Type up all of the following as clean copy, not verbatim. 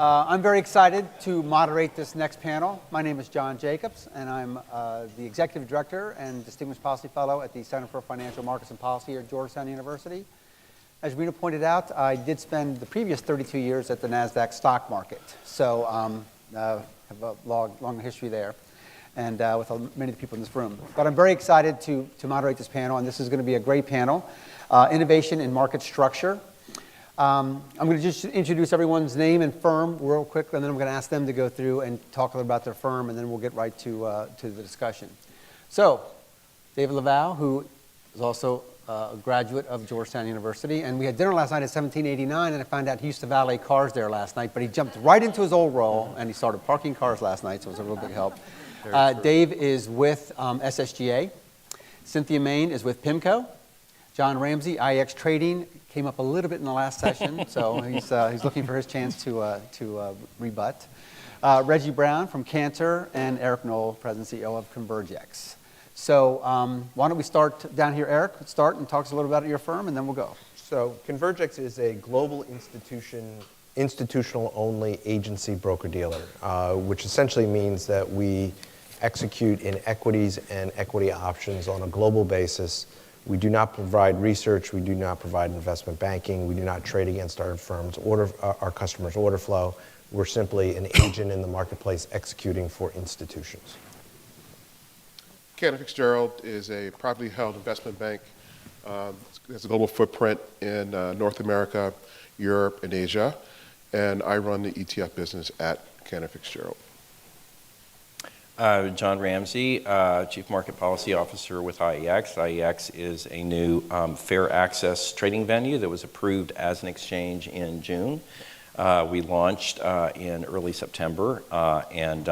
I'm very excited to moderate this next panel. My name is John Jacobs, and I'm the Executive Director and Distinguished Policy Fellow at the Center for Financial Markets and Policy here at Georgetown University. As Rena pointed out, I did spend the previous 32 years at the NASDAQ stock market, so have a long history there, and with many of the people in this room. But I'm very excited to moderate this panel, and this is going to be a great panel. Innovation in market structure. I'm going to just introduce everyone's name and firm real quick, and then I'm going to ask them to go through and talk a little about their firm, and then we'll get right to the discussion. So, David LaValle, who is also a graduate of Georgetown University, and we had dinner last night at 1789, and I found out he used to valet cars there last night, but he jumped right into his old role, and he started parking cars last night, so it was a real big help. Dave is with SSGA. Cynthia Meyn is with PIMCO. John Ramsay, IEX Trading, came up a little bit in the last session, so he's looking for his chance to rebut. Reggie Browne from Cantor, and Eric Noll, President and CEO of Convergex. So why don't we start down here, Eric? Start and talk us a little about your firm, and then we'll go. So Convergex is a global institutional-only agency broker-dealer, which essentially means that we execute in equities and equity options on a global basis. We do not provide research. We do not provide investment banking. We do not trade against our customers' order flow. We're simply an agent in the marketplace executing for institutions. Cantor Fitzgerald is a privately held investment bank. It has a global footprint in North America, Europe, and Asia. And I run the ETF business at Cantor Fitzgerald. John Ramsay, Chief Market Policy Officer with IEX. IEX is a new fair access trading venue that was approved as an exchange in June. We launched in early September, and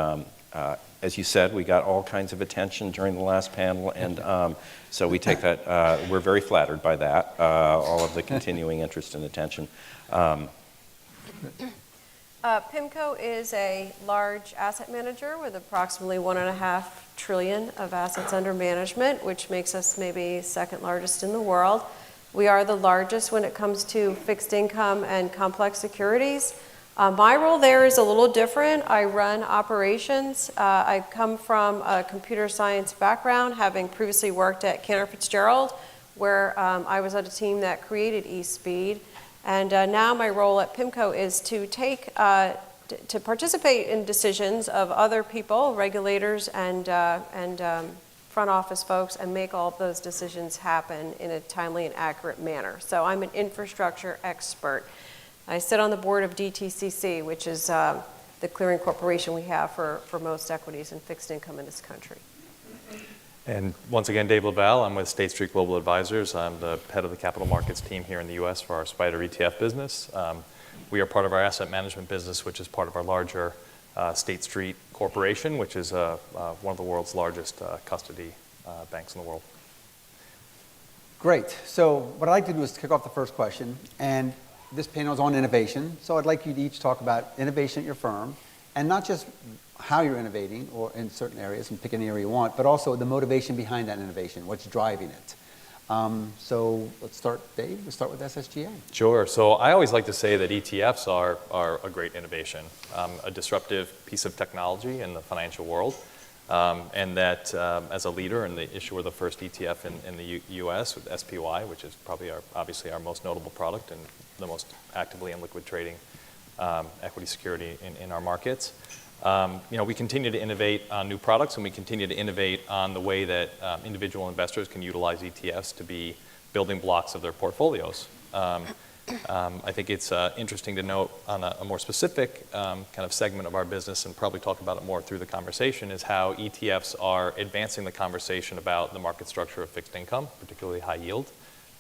as you said, we got all kinds of attention during the last panel, and so we take that, we're very flattered by that, all of the continuing interest and attention. PIMCO is a large asset manager with approximately $1.5 trillion of assets under management, which makes us maybe second largest in the world. We are the largest when it comes to fixed income and complex securities. My role there is a little different. I run operations. I come from a computer science background, having previously worked at Cantor Fitzgerald, where I was at a team that created eSpeed. And now my role at PIMCO is to to participate in decisions of other people, regulators and front office folks, and make all of those decisions happen in a timely and accurate manner. So I'm an infrastructure expert. I sit on the board of DTCC, which is the clearing corporation we have for most equities and fixed income in this country. And once again, Dave LaValle. I'm with State Street Global Advisors. I'm the head of the capital markets team here in the U.S. for our SPDR ETF business. We are part of our asset management business, which is part of our larger State Street Corporation, which is one of the world's largest custody banks in the world. Great. So what I'd like to do is kick off the first question, and this panel is on innovation. So I'd like you to each talk about innovation at your firm, and not just how you're innovating or in certain areas, and pick any area you want, but also the motivation behind that innovation, what's driving it. So let's start, Dave. Let's start with SSGA. Sure. So I always like to say that ETFs are a great innovation, a disruptive piece of technology in the financial world, and that as a leader and the issuer of the first ETF in the U.S. with SPY, which is probably obviously our most notable product and the most actively in liquid trading equity security in our markets. We continue to innovate on new products, and we continue to innovate on the way that individual investors can utilize ETFs to be building blocks of their portfolios. I think it's interesting to note on a more specific kind of segment of our business, and probably talk about it more through the conversation, is how ETFs are advancing the conversation about the market structure of fixed income, particularly high yield,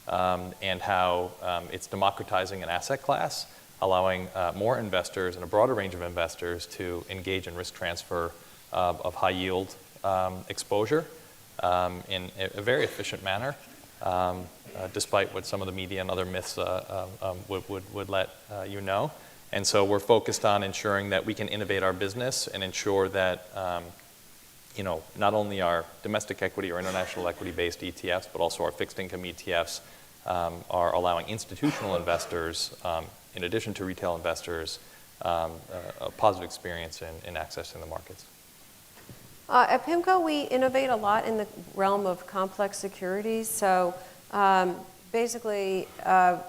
and how it's democratizing an asset class, allowing more investors and a broader range of investors to engage in risk transfer of high yield exposure in a very efficient manner, despite what some of the media and other myths would let you know. And so we're focused on ensuring that we can innovate our business and ensure that not only our domestic equity or international equity-based ETFs, but also our fixed income ETFs are allowing institutional investors, in addition to retail investors, a positive experience in accessing the markets. At PIMCO, we innovate a lot in the realm of complex securities. So basically,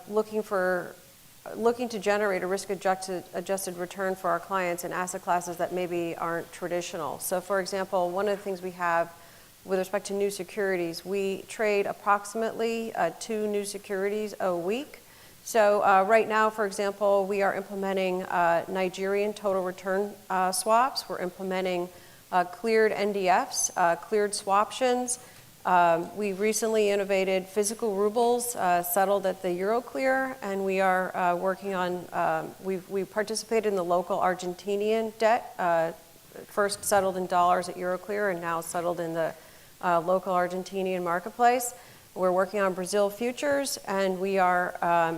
looking to generate a risk-adjusted return for our clients in asset classes that maybe aren't traditional. So for example, one of the things we have with respect to new securities, we trade approximately 2 new securities a week. So right now, for example, we are implementing Nigerian total return swaps. We're implementing cleared NDFs, cleared swaptions. We recently innovated physical rubles settled at the Euroclear, and we are working on, we participated in the local Argentinian debt, first settled in dollars at Euroclear and now settled in the local Argentinian marketplace. We're working on Brazil futures, and we are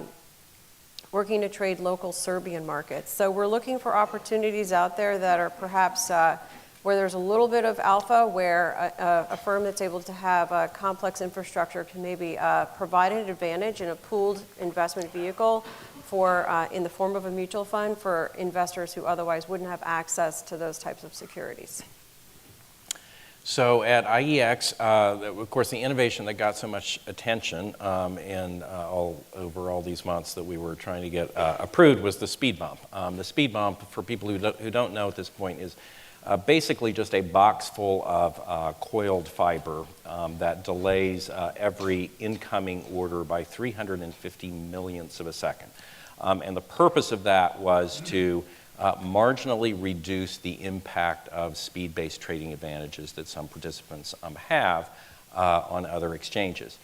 working to trade local Serbian markets. So we're looking for opportunities out there that are perhaps where there's a little bit of alpha, where a firm that's able to have a complex infrastructure can maybe provide an advantage in a pooled investment vehicle for, in the form of a mutual fund for investors who otherwise wouldn't have access to those types of securities. So at IEX, of course, the innovation that got so much attention over all these months that we were trying to get approved was the speed bump. The speed bump, for people who don't know at this point, is basically just a box full of coiled fiber that delays every incoming order by 350 millionths of a second. And the purpose of that was to marginally reduce the impact of speed-based trading advantages that some participants have on other exchanges.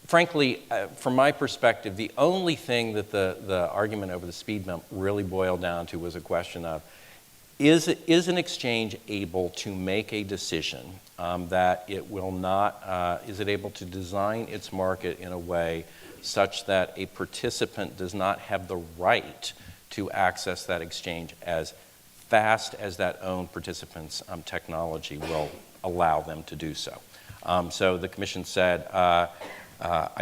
Frankly, from my perspective, the only thing that the argument over the speed bump really boiled down to was a question of, is an exchange able to make a decision that it will not, is it able to design its market in a way such that a participant does not have the right to access that exchange as fast as that own participant's technology will allow them to do so. So the Commission said, I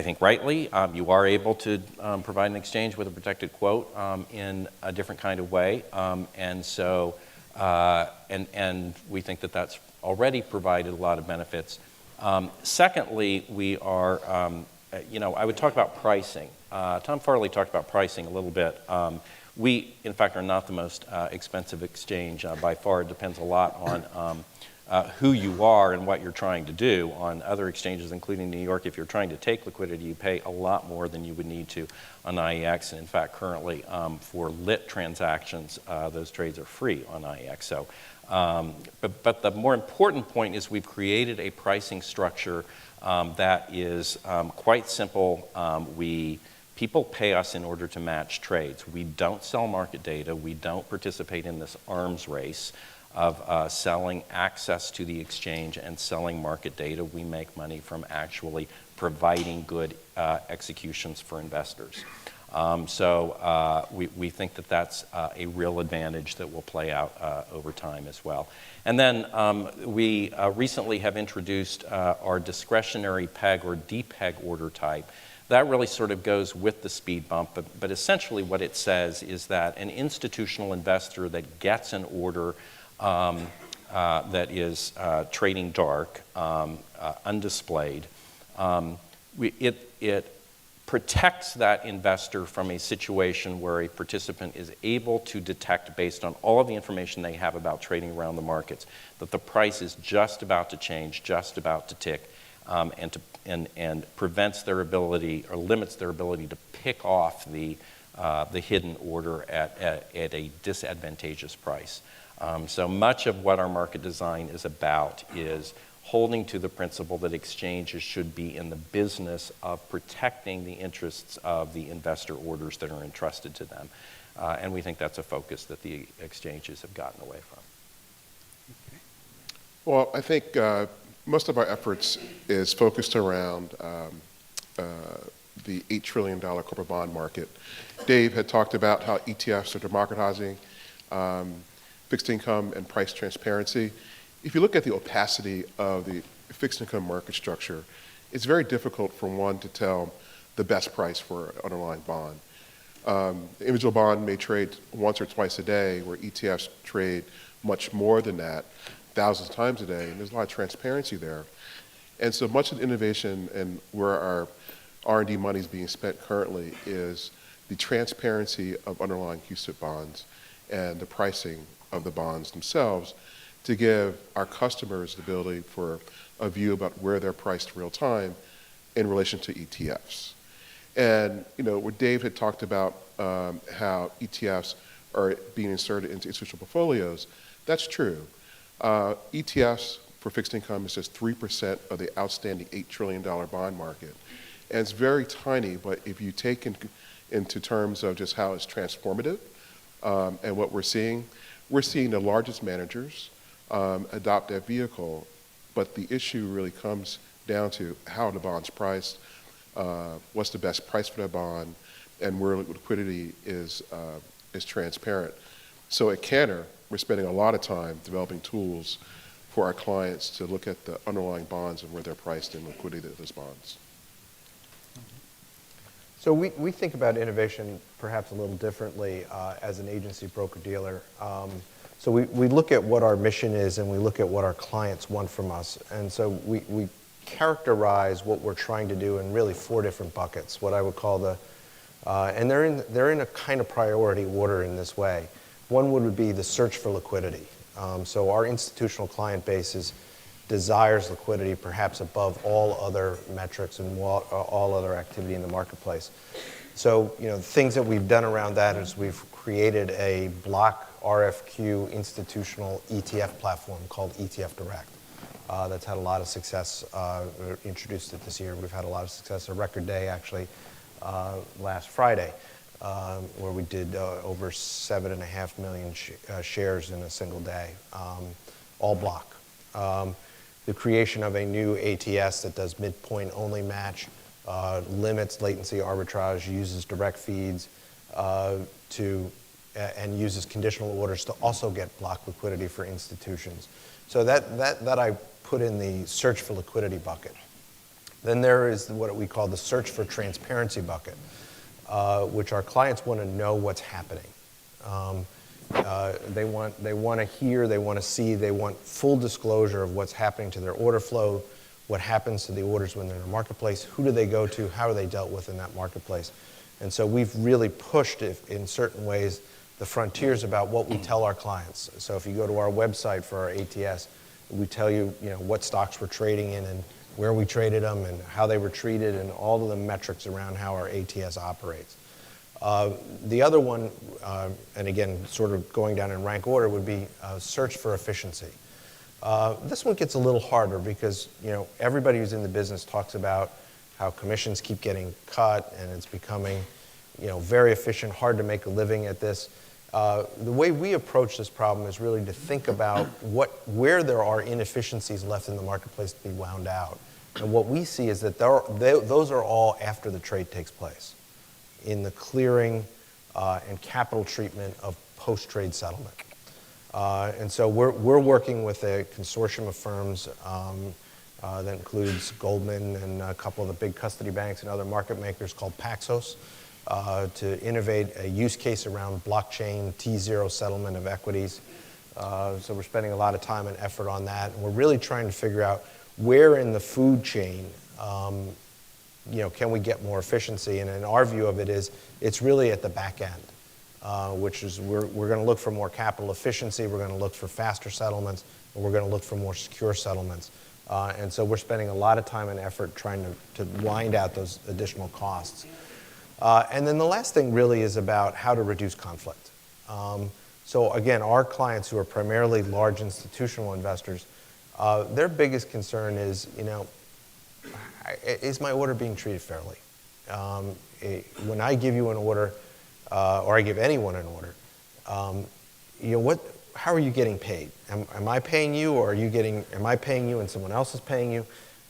think rightly, you are able to provide an exchange with a protected quote in a different kind of way, and so and we think that that's already provided a lot of benefits. Secondly, we are, I would talk about pricing. Tom Farley talked about pricing a little bit. We, in fact, are not the most expensive exchange by far. It depends a lot on who you are and what you're trying to do. On other exchanges, including New York, if you're trying to take liquidity, you pay a lot more than you would need to on IEX. And in fact, currently, for lit transactions, those trades are free on IEX. So, but the more important point is we've created a pricing structure that is quite simple. People pay us in order to match trades. We don't sell market data. We don't participate in this arms race of selling access to the exchange and selling market data. We make money from actually providing good executions for investors. So we think that that's a real advantage that will play out over time as well. And then we recently have introduced our discretionary peg or depeg order type. That really sort of goes with the speed bump, but essentially what it says is that an institutional investor that gets an order that is trading dark, undisplayed, it protects that investor from a situation where a participant is able to detect, based on all of the information they have about trading around the markets, that the price is just about to change, just about to tick, and prevents their ability or limits their ability to pick off the hidden order at a disadvantageous price. So much of what our market design is about is holding to the principle that exchanges should be in the business of protecting the interests of the investor orders that are entrusted to them. And we think that's a focus that the exchanges have gotten away from. Well, I think most of our efforts is focused around the $8 trillion corporate bond market. Dave had talked about how ETFs are democratizing fixed income and price transparency. If you look at the opacity of the fixed income market structure, it's very difficult for one to tell the best price for an underlying bond. The individual bond may trade once or twice a day, where ETFs trade much more than that, thousands of times a day, and there's a lot of transparency there. And so much of the innovation and where our R&D money is being spent currently is the transparency of underlying CUSIP bonds and the pricing of the bonds themselves to give our customers the ability for a view about where they're priced real time in relation to ETFs. And what Dave had talked about how ETFs are being inserted into institutional portfolios, that's true. ETFs for fixed income is just 3% of the outstanding $8 trillion bond market. And it's very tiny, but if you take into terms of just how it's transformative and what we're seeing the largest managers adopt that vehicle, but the issue really comes down to how the bond's priced, what's the best price for that bond, and where liquidity is transparent. So at Cantor, we're spending a lot of time developing tools for our clients to look at the underlying bonds and where they're priced and liquidity of those bonds. So we think about innovation perhaps a little differently as an agency broker-dealer. So we look at what our mission is and we look at what our clients want from us. And so we characterize what we're trying to do in really 4 different buckets, what I would call and they're in a kind of priority order in this way. One would be the search for liquidity. So our institutional client base desires liquidity perhaps above all other metrics and all other activity in the marketplace. So, things that we've done around that is we've created a block RFQ institutional ETF platform called ETF Direct. That's had a lot of success. We introduced it this year. We've had a lot of success. A record day, actually, last Friday, where we did over 7.5 million shares in a single day, all block. The creation of a new ATS that does midpoint only match, limits latency arbitrage, uses direct feeds and uses conditional orders to also get block liquidity for institutions. So that I put in the search for liquidity bucket. Then there is what we call the search for transparency bucket, which our clients want to know what's happening. They want to hear, they want to see, they want full disclosure of what's happening to their order flow, what happens to the orders when they're in the marketplace, who do they go to, how are they dealt with in that marketplace. And so we've really pushed, in certain ways, the frontiers about what we tell our clients. So if you go to our website for our ATS, we tell you, what stocks we're trading in and where we traded them and how they were treated and all of the metrics around how our ATS operates. The other one, and again, sort of going down in rank order, would be search for efficiency. This one gets a little harder because, everybody who's in the business talks about how commissions keep getting cut and it's becoming, very efficient, hard to make a living at this. The way we approach this problem is really to think about where there are inefficiencies left in the marketplace to be wound out. And what we see is that those are all after the trade takes place, in the clearing and capital treatment of post-trade settlement. And so we're working with a consortium of firms that includes Goldman and a couple of the big custody banks and other market makers called Paxos to innovate a use case around blockchain T0 settlement of equities. So we're spending a lot of time and effort on that. And we're really trying to figure out where in the food chain can we get more efficiency? And in our view of it is, it's really at the back end, which is we're going to look for more capital efficiency, we're going to look for faster settlements, and we're going to look for more secure settlements. And so we're spending a lot of time and effort trying to wind out those additional costs. And then the last thing really is about how to reduce conflict. So again, our clients who are primarily large institutional investors, their biggest concern is, is my order being treated fairly? When I give you an order, or I give anyone an order, how are you getting paid? Am I paying you, or am I paying you and someone else is paying you?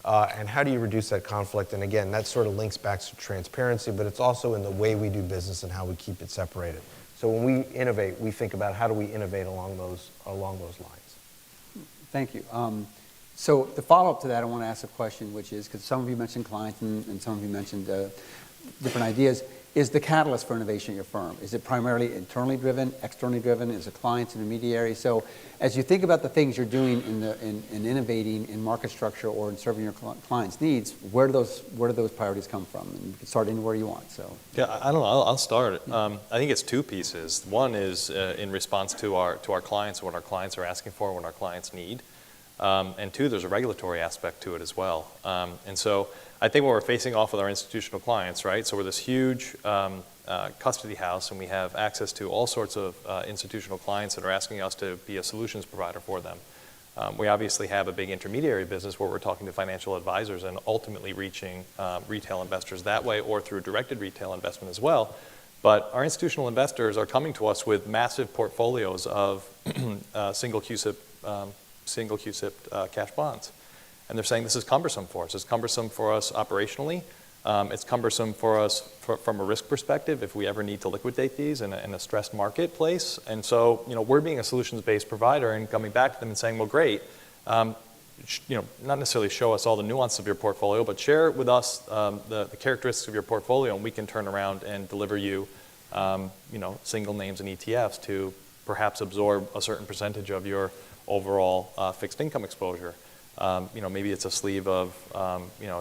And how do you reduce that conflict? And again, that sort of links back to transparency, but it's also in the way we do business and how we keep it separated. So when we innovate, we think about how do we innovate along those lines. Thank you. So the follow-up to that, I want to ask a question, which is, because some of you mentioned clients and some of you mentioned different ideas. is the catalyst for innovation at your firm? Is it primarily internally driven, externally driven? Is it clients and intermediaries? So as you think about the things you're doing in innovating in market structure or in serving your clients' needs, where do those priorities come from? And you can start anywhere you want. So Yeah, I don't know. I'll start. I think it's two pieces. One is in response to our clients, what our clients are asking for, what our clients need. And two, there's a regulatory aspect to it as well. And so I think when we're facing off with our institutional clients, right? So we're this huge custody house, and we have access to all sorts of institutional clients that are asking us to be a solutions provider for them. We obviously have a big intermediary business where we're talking to financial advisors and ultimately reaching retail investors that way or through directed retail investment as well. But our institutional investors are coming to us with massive portfolios of single CUSIP cash bonds. And they're saying this is cumbersome for us. It's cumbersome for us operationally. It's cumbersome for us from a risk perspective if we ever need to liquidate these in a stressed marketplace. And so, we're being a solutions-based provider and coming back to them and saying, well, great, not necessarily show us all the nuance of your portfolio, but share with us the characteristics of your portfolio, and we can turn around and deliver you, single names and ETFs to perhaps absorb a certain percentage of your overall fixed income exposure. Maybe it's a sleeve of,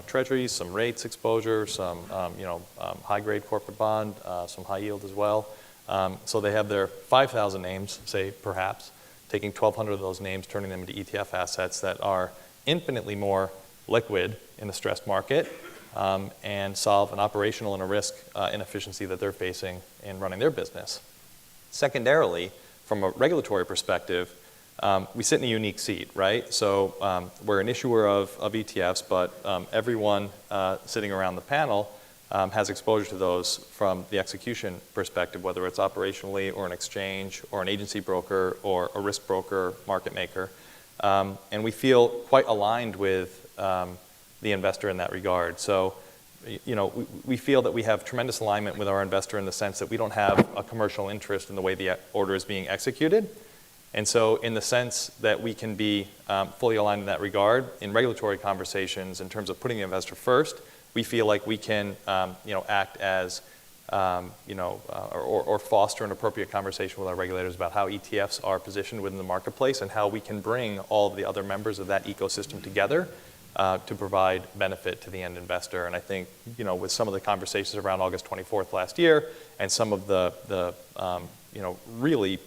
treasuries, some rates exposure, some, high-grade corporate bond, some high yield as well. So they have their 5,000 names, say, perhaps, taking 1,200 of those names, turning them into ETF assets that are infinitely more liquid in a stressed market and solve an operational and a risk inefficiency that they're facing in running their business. Secondarily, from a regulatory perspective, we sit in a unique seat, right? So we're an issuer of ETFs, but everyone sitting around the panel has exposure to those from the execution perspective, whether it's operationally or an exchange or an agency broker or a risk broker, market maker. And we feel quite aligned with the investor in that regard. So, we feel that we have tremendous alignment with our investor in the sense that we don't have a commercial interest in the way the order is being executed. And so in the sense that we can be fully aligned in that regard, in regulatory conversations, in terms of putting the investor first, we feel like we can act as, or foster an appropriate conversation with our regulators about how ETFs are positioned within the marketplace and how we can bring all of the other members of that ecosystem together to provide benefit to the end investor. And I think, with some of the conversations around August 24th last year and some of the really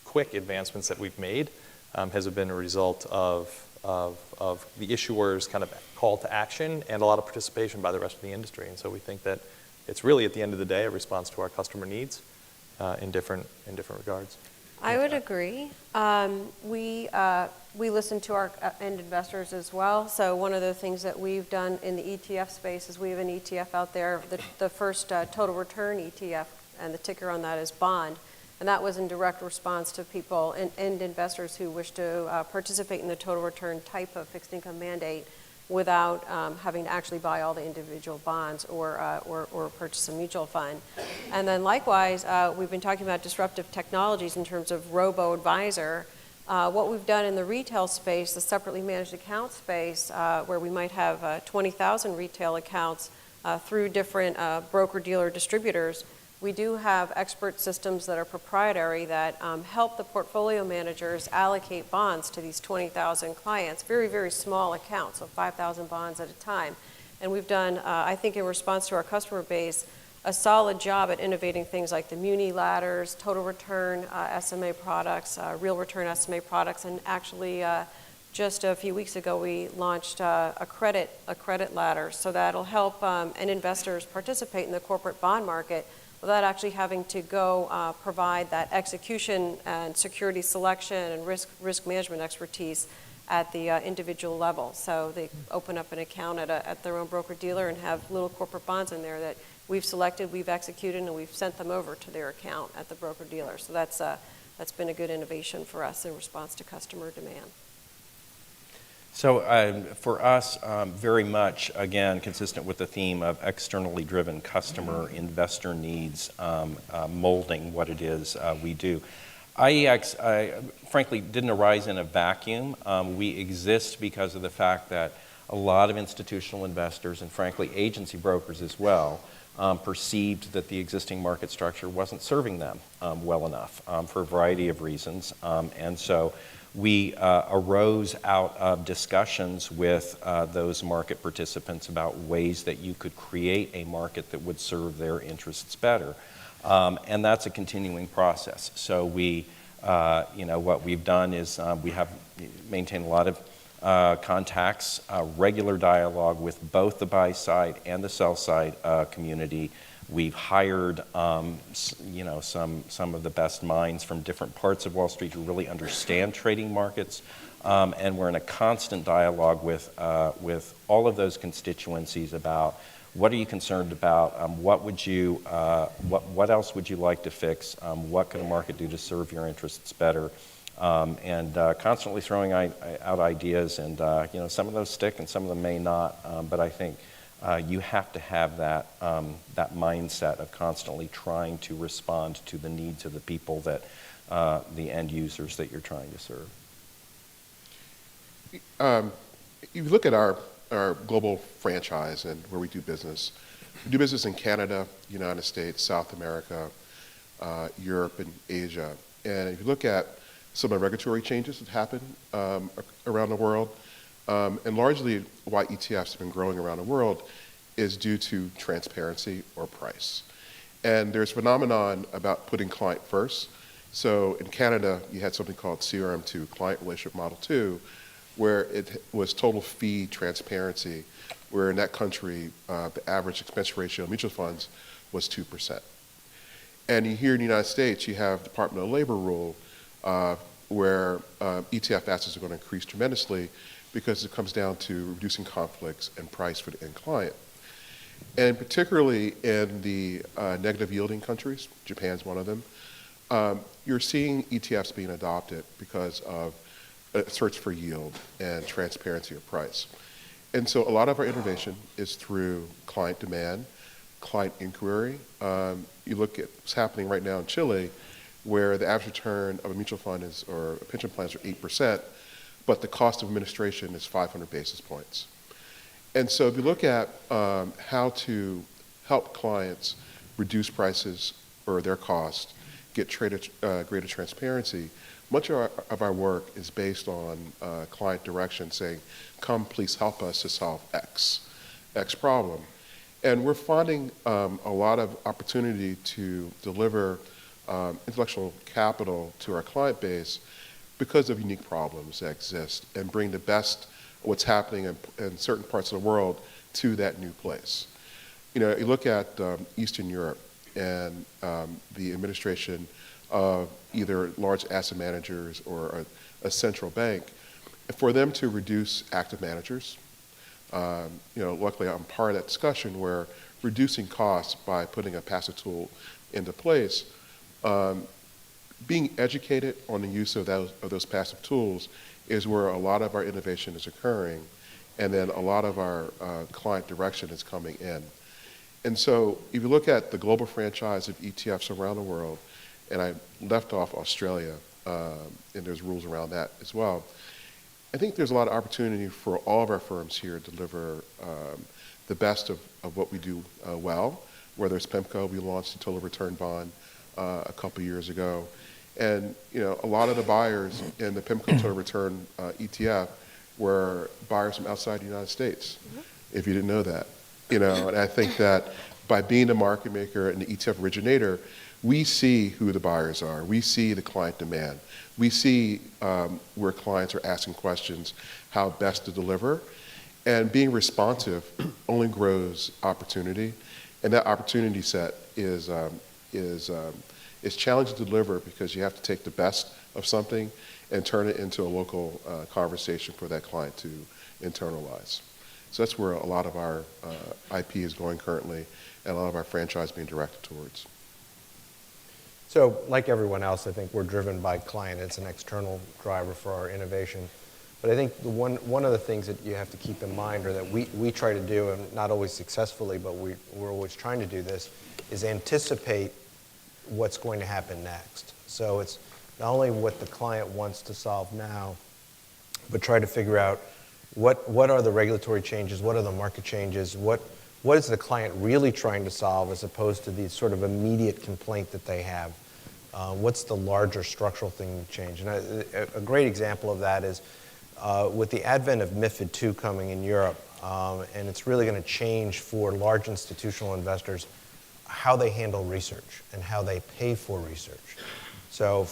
quick advancements that we've made has been a result of the issuer's kind of call to action and a lot of participation by the rest of the industry. And so we think that it's really, at the end of the day, a response to our customer needs in different regards. I would agree. We listen to our end investors as well. So one of the things that we've done in the ETF space is we have an ETF out there, the first total return ETF, and the ticker on that is BOND. And that was in direct response to people and investors who wish to participate in the total return type of fixed income mandate without having to actually buy all the individual bonds or purchase a mutual fund. And then likewise, we've been talking about disruptive technologies in terms of robo-advisor. What we've done in the retail space, the separately managed account space, where we might have 20,000 retail accounts through different broker-dealer distributors, we do have expert systems that are proprietary that help the portfolio managers allocate bonds to these 20,000 clients, very, very small accounts, so 5,000 bonds at a time. And we've done, I think in response to our customer base, a solid job at innovating things like the muni ladders, total return SMA products, real return SMA products, and actually just a few weeks ago we launched a credit ladder, so that'll help end investors participate in the corporate bond market without actually having to go provide that execution and security selection and risk management expertise at the individual level. So they open up an account at their own broker-dealer and have little corporate bonds in there that we've selected, we've executed, and we've sent them over to their account at the broker-dealer. So that's been a good innovation for us in response to customer demand. So for us, very much, again, consistent with the theme of externally driven customer investor needs molding what it is we do. IEX, frankly, didn't arise in a vacuum. We exist because of the fact that a lot of institutional investors and, frankly, agency brokers as well perceived that the existing market structure wasn't serving them well enough for a variety of reasons. And so we arose out of discussions with those market participants about ways that you could create a market that would serve their interests better. And that's a continuing process. So we, what we've done is we have maintained a lot of contacts, regular dialogue with both the buy side and the sell side community. We've hired, some of the best minds from different parts of Wall Street who really understand trading markets, and we're in a constant dialogue with all of those constituencies about what are you concerned about, what else would you like to fix, what can a market do to serve your interests better, and constantly throwing out ideas, and some of those stick and some of them may not, but I think you have to have that mindset of constantly trying to respond to the needs of the people that the end users that you're trying to serve. You look at our global franchise and where we do business. We do business in Canada, United States, South America, Europe, and Asia. And if you look at some of the regulatory changes that happen around the world, and largely why ETFs have been growing around the world is due to transparency or price. And there's a phenomenon about putting client first. So in Canada, you had something called CRM2, Client Relationship Model 2, where it was total fee transparency, where in that country, the average expense ratio of mutual funds was 2%. And here in the United States, you have Department of Labor rule, where ETF assets are going to increase tremendously because it comes down to reducing conflicts and price for the end client. And particularly in the negative yielding countries, Japan's one of them, you're seeing ETFs being adopted because of a search for yield and transparency of price. And so a lot of our innovation is through client demand, client inquiry. You look at what's happening right now in Chile, where the average return of a mutual fund or a pension plans are 8%, but the cost of administration is 500 basis points. And so if you look at how to help clients reduce prices or their cost, get greater transparency, much of our work is based on client direction saying, come please help us to solve X problem. And we're finding a lot of opportunity to deliver intellectual capital to our client base because of unique problems that exist and bring the best of what's happening in certain parts of the world to that new place. You look at Eastern Europe and the administration of either large asset managers or a central bank, for them to reduce active managers. Luckily I'm part of that discussion where reducing costs by putting a passive tool into place, being educated on the use of those passive tools is where a lot of our innovation is occurring, and then a lot of our client direction is coming in. And so if you look at the global franchise of ETFs around the world, and I left off Australia, and there's rules around that as well, I think there's a lot of opportunity for all of our firms here to deliver the best of what we do well, whether it's PIMCO, we launched a total return bond a couple years ago. And a lot of the buyers in the PIMCO total return ETF were buyers from outside the United States, if you didn't know that. And I think that by being the market maker and the ETF originator, we see who the buyers are. We see the client demand. We see where clients are asking questions, how best to deliver. And being responsive only grows opportunity. And that opportunity set is challenging to deliver because you have to take the best of something and turn it into a local conversation for that client to internalize. So that's where a lot of our IP is going currently, and a lot of our franchise being directed towards. So like everyone else, I think we're driven by client. It's an external driver for our innovation. But I think one of the things that you have to keep in mind, or that we try to do, and not always successfully, but we're always trying to do this, is anticipate what's going to happen next. So it's not only what the client wants to solve now, but try to figure out what are the regulatory changes, what are the market changes, what what is the client really trying to solve as opposed to the sort of immediate complaint that they have. What's the larger structural thing to change? And a great example of that is with the advent of MiFID II coming in Europe, and it's really going to change for large institutional investors how they handle research and how they pay for research. So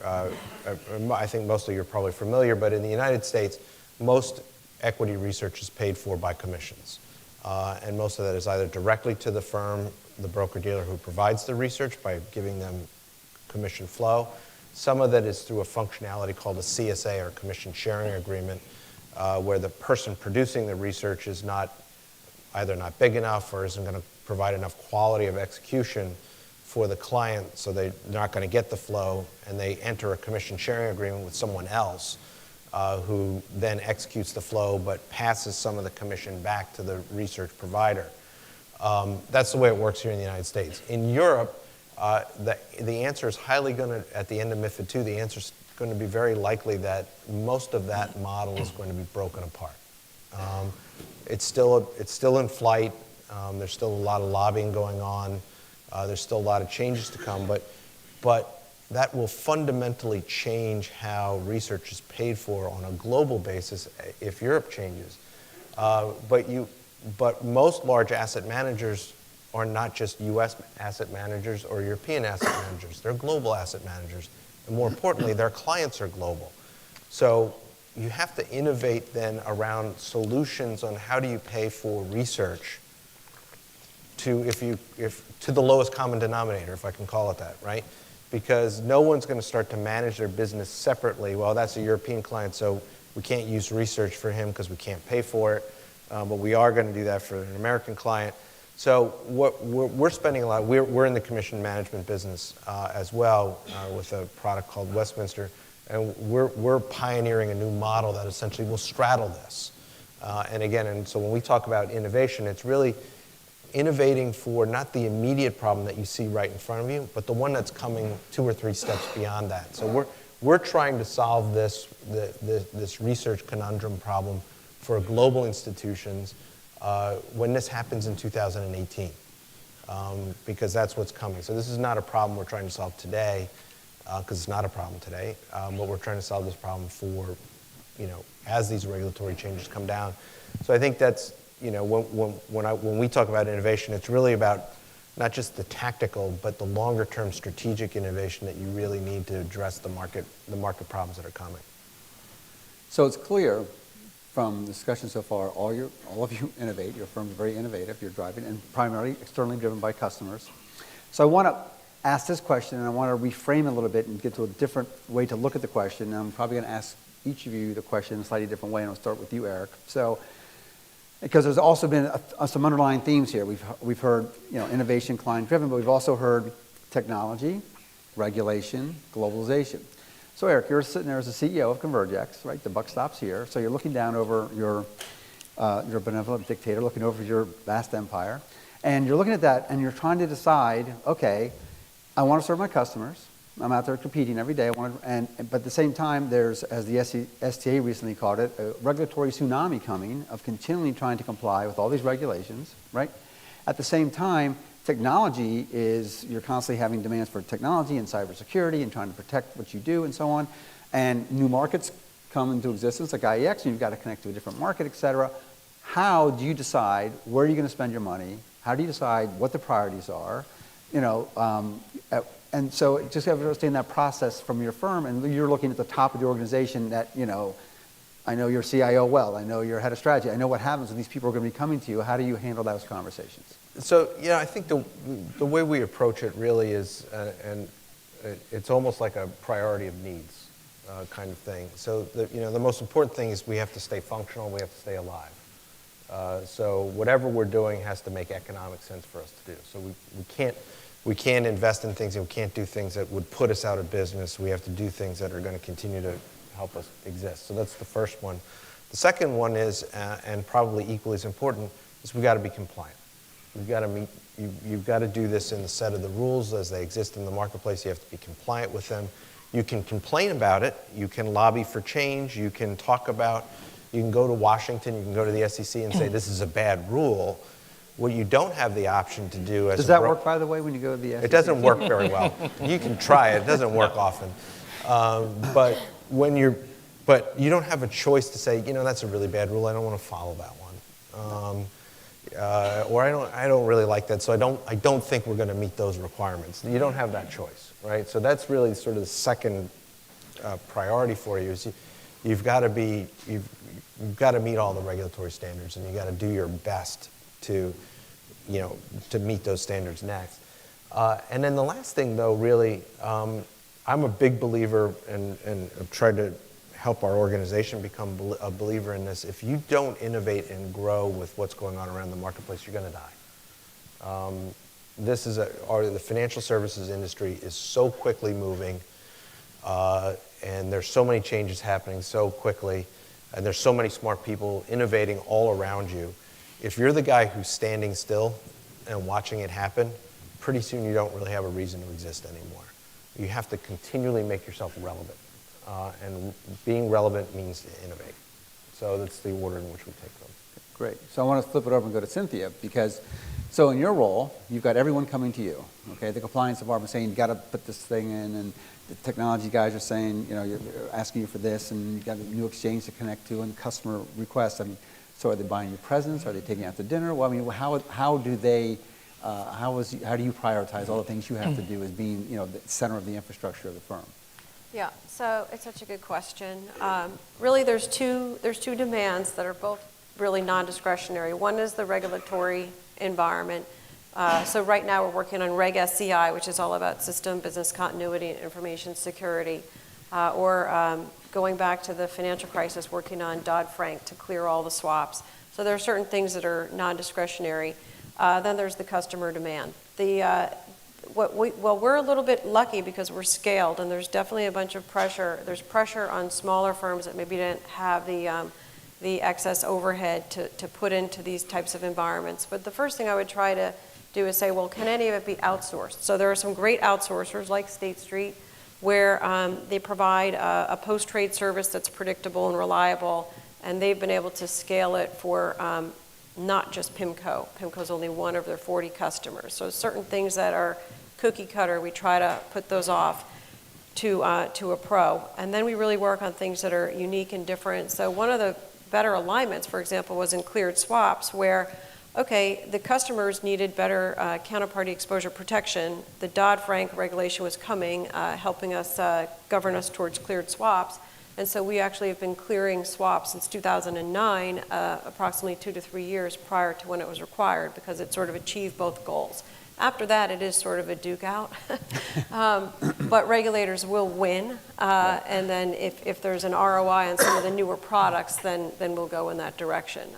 I think most of you are probably familiar, but in the United States, most equity research is paid for by commissions. And most of that is either directly to the firm, the broker-dealer who provides the research by giving them commission flow. Some of that is through a functionality called a CSA, or commission sharing agreement, where the person producing the research is either not big enough or isn't going to provide enough quality of execution for the client, so they're not going to get the flow, and they enter a commission sharing agreement with someone else who then executes the flow but passes some of the commission back to the research provider. That's the way it works here in the United States. In Europe, the answer is highly going to, at the end of MiFID II, the answer is going to be very likely that most of that model is going to be broken apart. It's still in flight. There's still a lot of lobbying going on. There's still a lot of changes to come, but that will fundamentally change how research is paid for on a global basis if Europe changes. But most large asset managers are not just U.S. asset managers or European asset managers. They're global asset managers. And more importantly, their clients are global. So you have to innovate then around solutions on how do you pay for research to the lowest common denominator, if I can call it that, right? Because no one's going to start to manage their business separately. Well, that's a European client, so we can't use research for him because we can't pay for it. But we are going to do that for an American client. So we're spending a lot. We're in the commission management business as well with a product called Westminster, and we're pioneering a new model that essentially will straddle this. And so when we talk about innovation, it's really innovating for not the immediate problem that you see right in front of you, but the one that's coming 2 or 3 steps beyond that. So we're trying to solve this research conundrum problem for global institutions when this happens in 2018, because that's what's coming. So this is not a problem we're trying to solve today, because it's not a problem today, but we're trying to solve this problem for, as these regulatory changes come down. So I think that's, when we talk about innovation, it's really about not just the tactical, but the longer-term strategic innovation that you really need to address the market problems that are coming. So it's clear from the discussion so far, all of you innovate. Your firm's very innovative. You're driving, and primarily externally driven by customers. So I want to ask this question, and I want to reframe it a little bit and get to a different way to look at the question. And I'm probably going to ask each of you the question in a slightly different way, and I'll start with you, Eric. So, because there's also been some underlying themes here. We've heard innovation, client-driven, but we've also heard technology, regulation, globalization. So Eric, you're sitting there as the CEO of Convergex, right? The buck stops here. So you're looking down over your benevolent dictator, looking over your vast empire, and you're looking at that, and you're trying to decide, okay, I want to serve my customers. I'm out there competing every day. But at the same time, there's, as the STA recently called it, a regulatory tsunami coming of continually trying to comply with all these regulations, right? At the same time, technology is, you're constantly having demands for technology and cybersecurity and trying to protect what you do and so on. And new markets come into existence like IEX, and you've got to connect to a different market, et cetera. How do you decide where you're going to spend your money? How do you decide what the priorities are? And so just have to understand that process from your firm, and you're looking at the top of the organization that, I know your CIO well, I know your head of strategy, I know what happens when these people are going to be coming to you. How do you handle those conversations? So, I think the way we approach it really is, and it's almost like a priority of needs kind of thing. So, the most important thing is we have to stay functional, we have to stay alive. So whatever we're doing has to make economic sense for us to do. So we can't invest in things, and we can't do things that would put us out of business. We have to do things that are going to continue to help us exist. So that's the first one. The second one is, and probably equally as important, is we got to be compliant. You've got to do this in the set of the rules as they exist in the marketplace. You have to be compliant with them. You can complain about it. You can lobby for change. You can talk about, you can go to Washington, you can go to the SEC and say this is a bad rule. What you don't have the option to do as Does a that work, by the way, when you go to the SEC? It doesn't work very well. You can try it. It doesn't work often. But you don't have a choice to say, that's a really bad rule. I don't want to follow that one. Or I don't really like that, so I don't think we're going to meet those requirements. You don't have that choice, right? So that's really sort of the second priority for you is you've got to meet all the regulatory standards, and you've got to do your best to meet those standards next. And then the last thing, though, really, I'm a big believer, and I've tried to help our organization become a believer in this. If you don't innovate and grow with what's going on around the marketplace, you're going to die. The financial services industry is so quickly moving, and there's so many changes happening so quickly, and there's so many smart people innovating all around you. If you're the guy who's standing still and watching it happen, pretty soon you don't really have a reason to exist anymore. You have to continually make yourself relevant. And being relevant means to innovate. So that's the order in which we take them. Great. So I want to flip it over and go to Cynthia, because so in your role, you've got everyone coming to you. Okay, the compliance department saying you got to put this thing in, and the technology guys are saying, you're asking you for this, and you got a new exchange to connect to, and customer requests. I mean, so are they buying you presents? Are they taking you out to dinner? Well, I mean, how do you prioritize all the things you have to do as being, the center of the infrastructure of the firm? Yeah, so it's such a good question. Really, there's two demands that are both really non-discretionary. One is the regulatory environment. So right now we're working on Reg SCI, which is all about system, business continuity, and information security. Or going back to the financial crisis, working on Dodd-Frank to clear all the swaps. So there are certain things that are non-discretionary. Then there's the customer demand. We're a little bit lucky because we're scaled, and there's definitely a bunch of pressure. There's pressure on smaller firms that maybe didn't have the excess overhead to put into these types of environments. But the first thing I would try to do is say, well, can any of it be outsourced? So there are some great outsourcers like State Street where they provide a post-trade service that's predictable and reliable, and they've been able to scale it for not just PIMCO. PIMCO is only one of their 40 customers. So certain things that are cookie cutter, we try to put those off to a pro. And then we really work on things that are unique and different. So one of the better alignments, for example, was in cleared swaps where, okay, the customers needed better counterparty exposure protection. The Dodd-Frank regulation was coming, helping us govern us towards cleared swaps. And so we actually have been clearing swaps since 2009, approximately 2 to 3 years prior to when it was required, because it sort of achieved both goals. After that, it is sort of a duke out. But regulators will win. And then if there's an ROI on some of the newer products, then we'll go in that direction.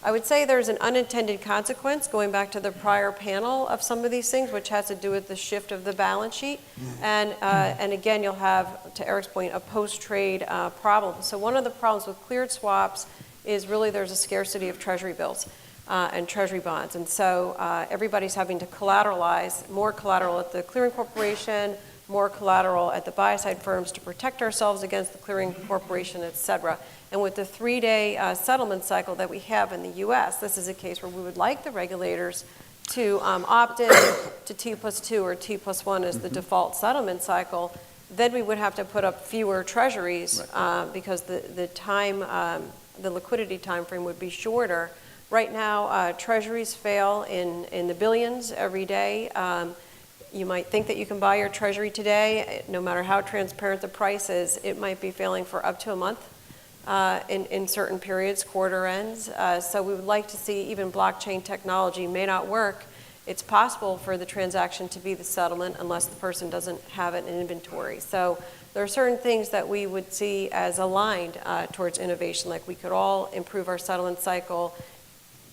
I would say there's an unintended consequence, going back to the prior panel, of some of these things, which has to do with the shift of the balance sheet. And again, you'll have, to Eric's point, a post-trade problem. So one of the problems with cleared swaps is really there's a scarcity of treasury bills and treasury bonds. And so everybody's having to collateralize, more collateral at the clearing corporation, more collateral at the buy-side firms to protect ourselves against the clearing corporation, et cetera. And with the 3-day settlement cycle that we have in the U.S., this is a case where we would like the regulators to opt in to T+2 or T+1 as the default settlement cycle. Then we would have to put up fewer treasuries because the liquidity time frame would be shorter. Right now, treasuries fail in the billions every day. You might think that you can buy your treasury today. No matter how transparent the price is, it might be failing for up to a month in certain periods, quarter ends. So we would like to see, even blockchain technology may not work. It's possible for the transaction to be the settlement unless the person doesn't have it in inventory. So there are certain things that we would see as aligned towards innovation, like we could all improve our settlement cycle,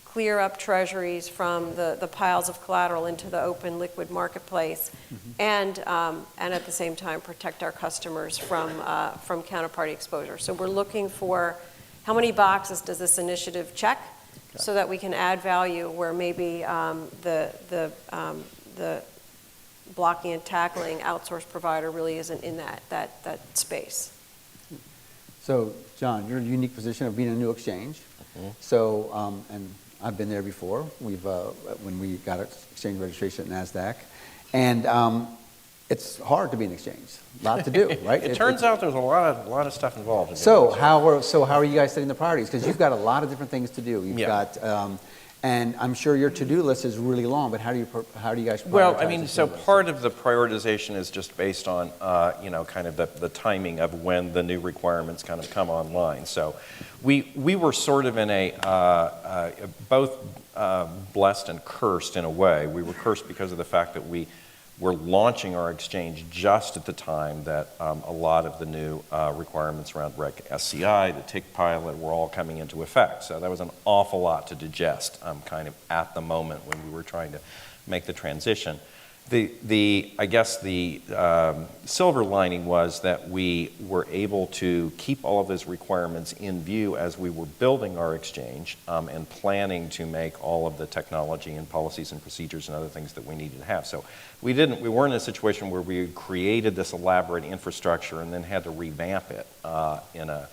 clear up treasuries from the piles of collateral into the open liquid marketplace, and at the same time protect our customers from counterparty exposure. So we're looking for how many boxes does this initiative check, so that we can add value where maybe the blocking and tackling outsourced provider really isn't in that space. So, John, you're in a unique position of being a new exchange. So, and I've been there before. We've when we got our exchange registration at NASDAQ, and it's hard to be an exchange. A lot to do, right? It turns out there's a lot of stuff involved in it. So how are you guys setting the priorities? Because you've got a lot of different things to do. You've got, and I'm sure your to-do list is really long. But how do you guys? Well, I prioritize mean, the so to-do list? part of the prioritization is just based on, kind of the timing of when the new requirements kind of come online. So we were sort of in a, both blessed and cursed in a way. We were cursed because of the fact that we were launching our exchange just at the time that a lot of the new requirements around Reg SCI, the TIC pilot, were all coming into effect. So that was an awful lot to digest kind of at the moment when we were trying to make the transition. I guess the silver lining was that we were able to keep all of those requirements in view as we were building our exchange and planning to make all of the technology and policies and procedures and other things that we needed to have. So we weren't in a situation where we created this elaborate infrastructure and then had to revamp it in a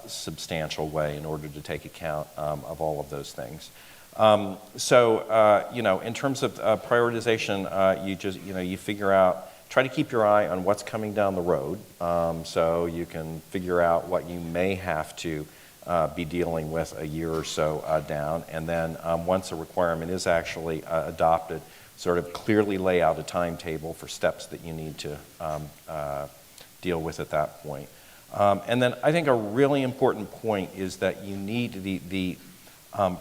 substantial way in order to take account of all of those things. In terms of prioritization, you figure out, try to keep your eye on what's coming down the road, so you can figure out what you may have to be dealing with a year or so down, and then once a requirement is actually adopted, sort of clearly lay out a timetable for steps that you need to deal with at that point. And then I think a really important point is that you need the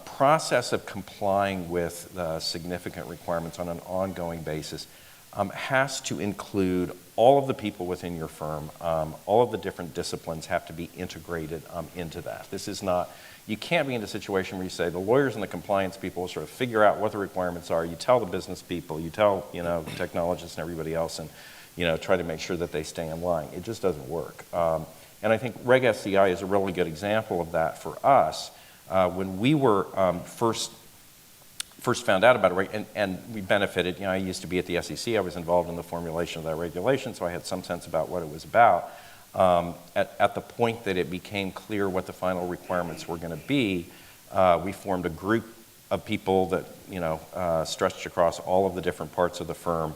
process of complying with the significant requirements on an ongoing basis has to include all of the people within your firm. All of the different disciplines have to be integrated into that. This is not, you can't be in a situation where you say the lawyers and the compliance people sort of figure out what the requirements are. You tell the business people, you tell the technologists and everybody else, and try to make sure that they stay in line. It just doesn't work. And I think Reg SCI is a really good example of that for us. When we were first found out about it, and we benefited, I used to be at the SEC, I was involved in the formulation of that regulation, so I had some sense about what it was about. At the point that it became clear what the final requirements were going to be, we formed a group of people that, stretched across all of the different parts of the firm,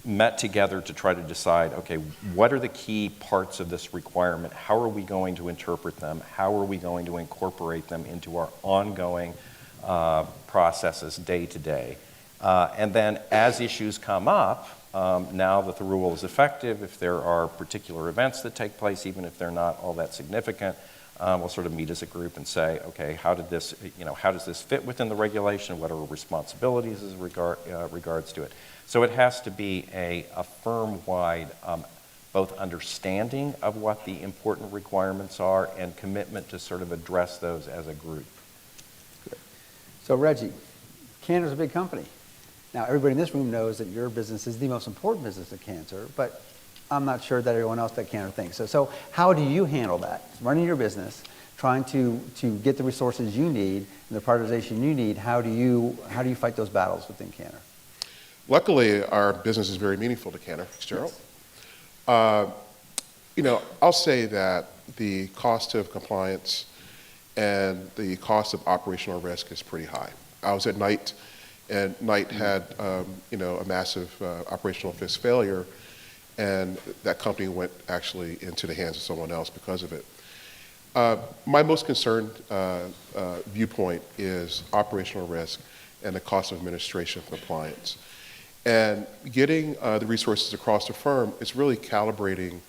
met together to try to decide, okay, what are the key parts of this requirement? How are we going to interpret them? How are we going to incorporate them into our ongoing processes day to day? And then as issues come up, now that the rule is effective, if there are particular events that take place, even if they're not all that significant, we'll sort of meet as a group and say, okay, how does this fit within the regulation? What are our responsibilities as regards to it? So it has to be a firm-wide both understanding of what the important requirements are and commitment to sort of address those as a group. Good. So Reggie, Cantor's a big company. Now everybody in this room knows that your business is the most important business at Cantor, but I'm not sure that everyone else at Cantor thinks. So how do you handle that? Running your business, trying to get the resources you need and the prioritization you need, how do you fight those battles within Cantor? Luckily, our business is very meaningful to Cantor Fitzgerald. I'll say that the cost of compliance and the cost of operational risk is pretty high. I was at Knight, and Knight had a massive operational risk failure, and that company went actually into the hands of someone else because of it. My most concerned viewpoint is operational risk and the cost of administration of compliance. And getting the resources across the firm is really calibrating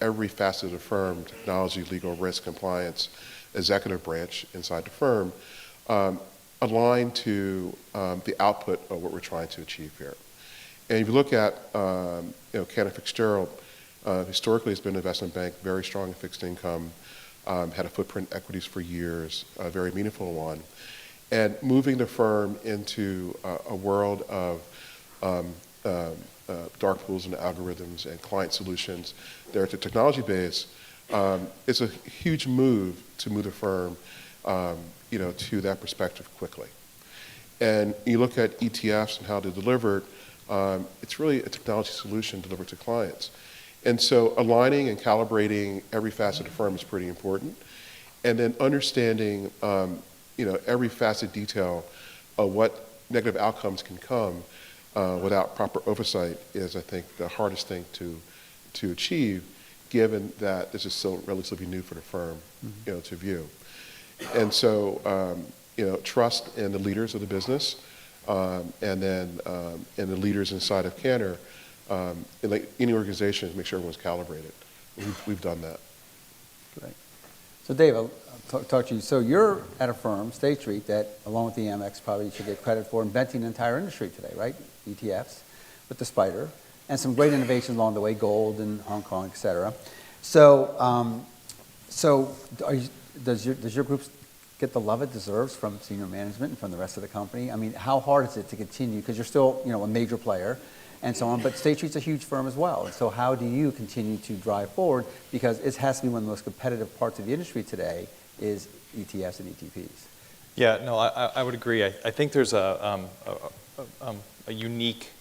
every facet of the firm, technology, legal, risk, compliance, executive branch inside the firm, aligned to the output of what we're trying to achieve here. And if you look at Cantor Fitzgerald, historically has been an investment bank, very strong in fixed income, had a footprint in equities for years, a very meaningful one. And moving the firm into a world of dark pools and algorithms and client solutions that are at the technology base, it's a huge move to move the firm to that perspective quickly. And you look at ETFs and how they're delivered, it's really a technology solution delivered to clients. And so aligning and calibrating every facet of the firm is pretty important. and then understanding every facet detail of what negative outcomes can come without proper oversight is, I think, the hardest thing to achieve, given that this is still relatively new for the firm, to view. And so, trust in the leaders of the business, and then in the leaders inside of Cantor, in like any organization, make sure everyone's calibrated. We've done that. Great. So Dave, I'll talk to you. So you're at a firm, State Street, that along with the Amex probably should get credit for inventing the entire industry today, right? ETFs with the SPDR, and some great innovations along the way, gold in Hong Kong, et cetera. So, does your group get the love it deserves from senior management and from the rest of the company? I mean, how hard is it to continue? Because you're still, a major player and so on, but State Street's a huge firm as well. And so how do you continue to drive forward? Because it has to be one of the most competitive parts of the industry today is ETFs and ETPs. Yeah, no, I would agree. I think there's a unique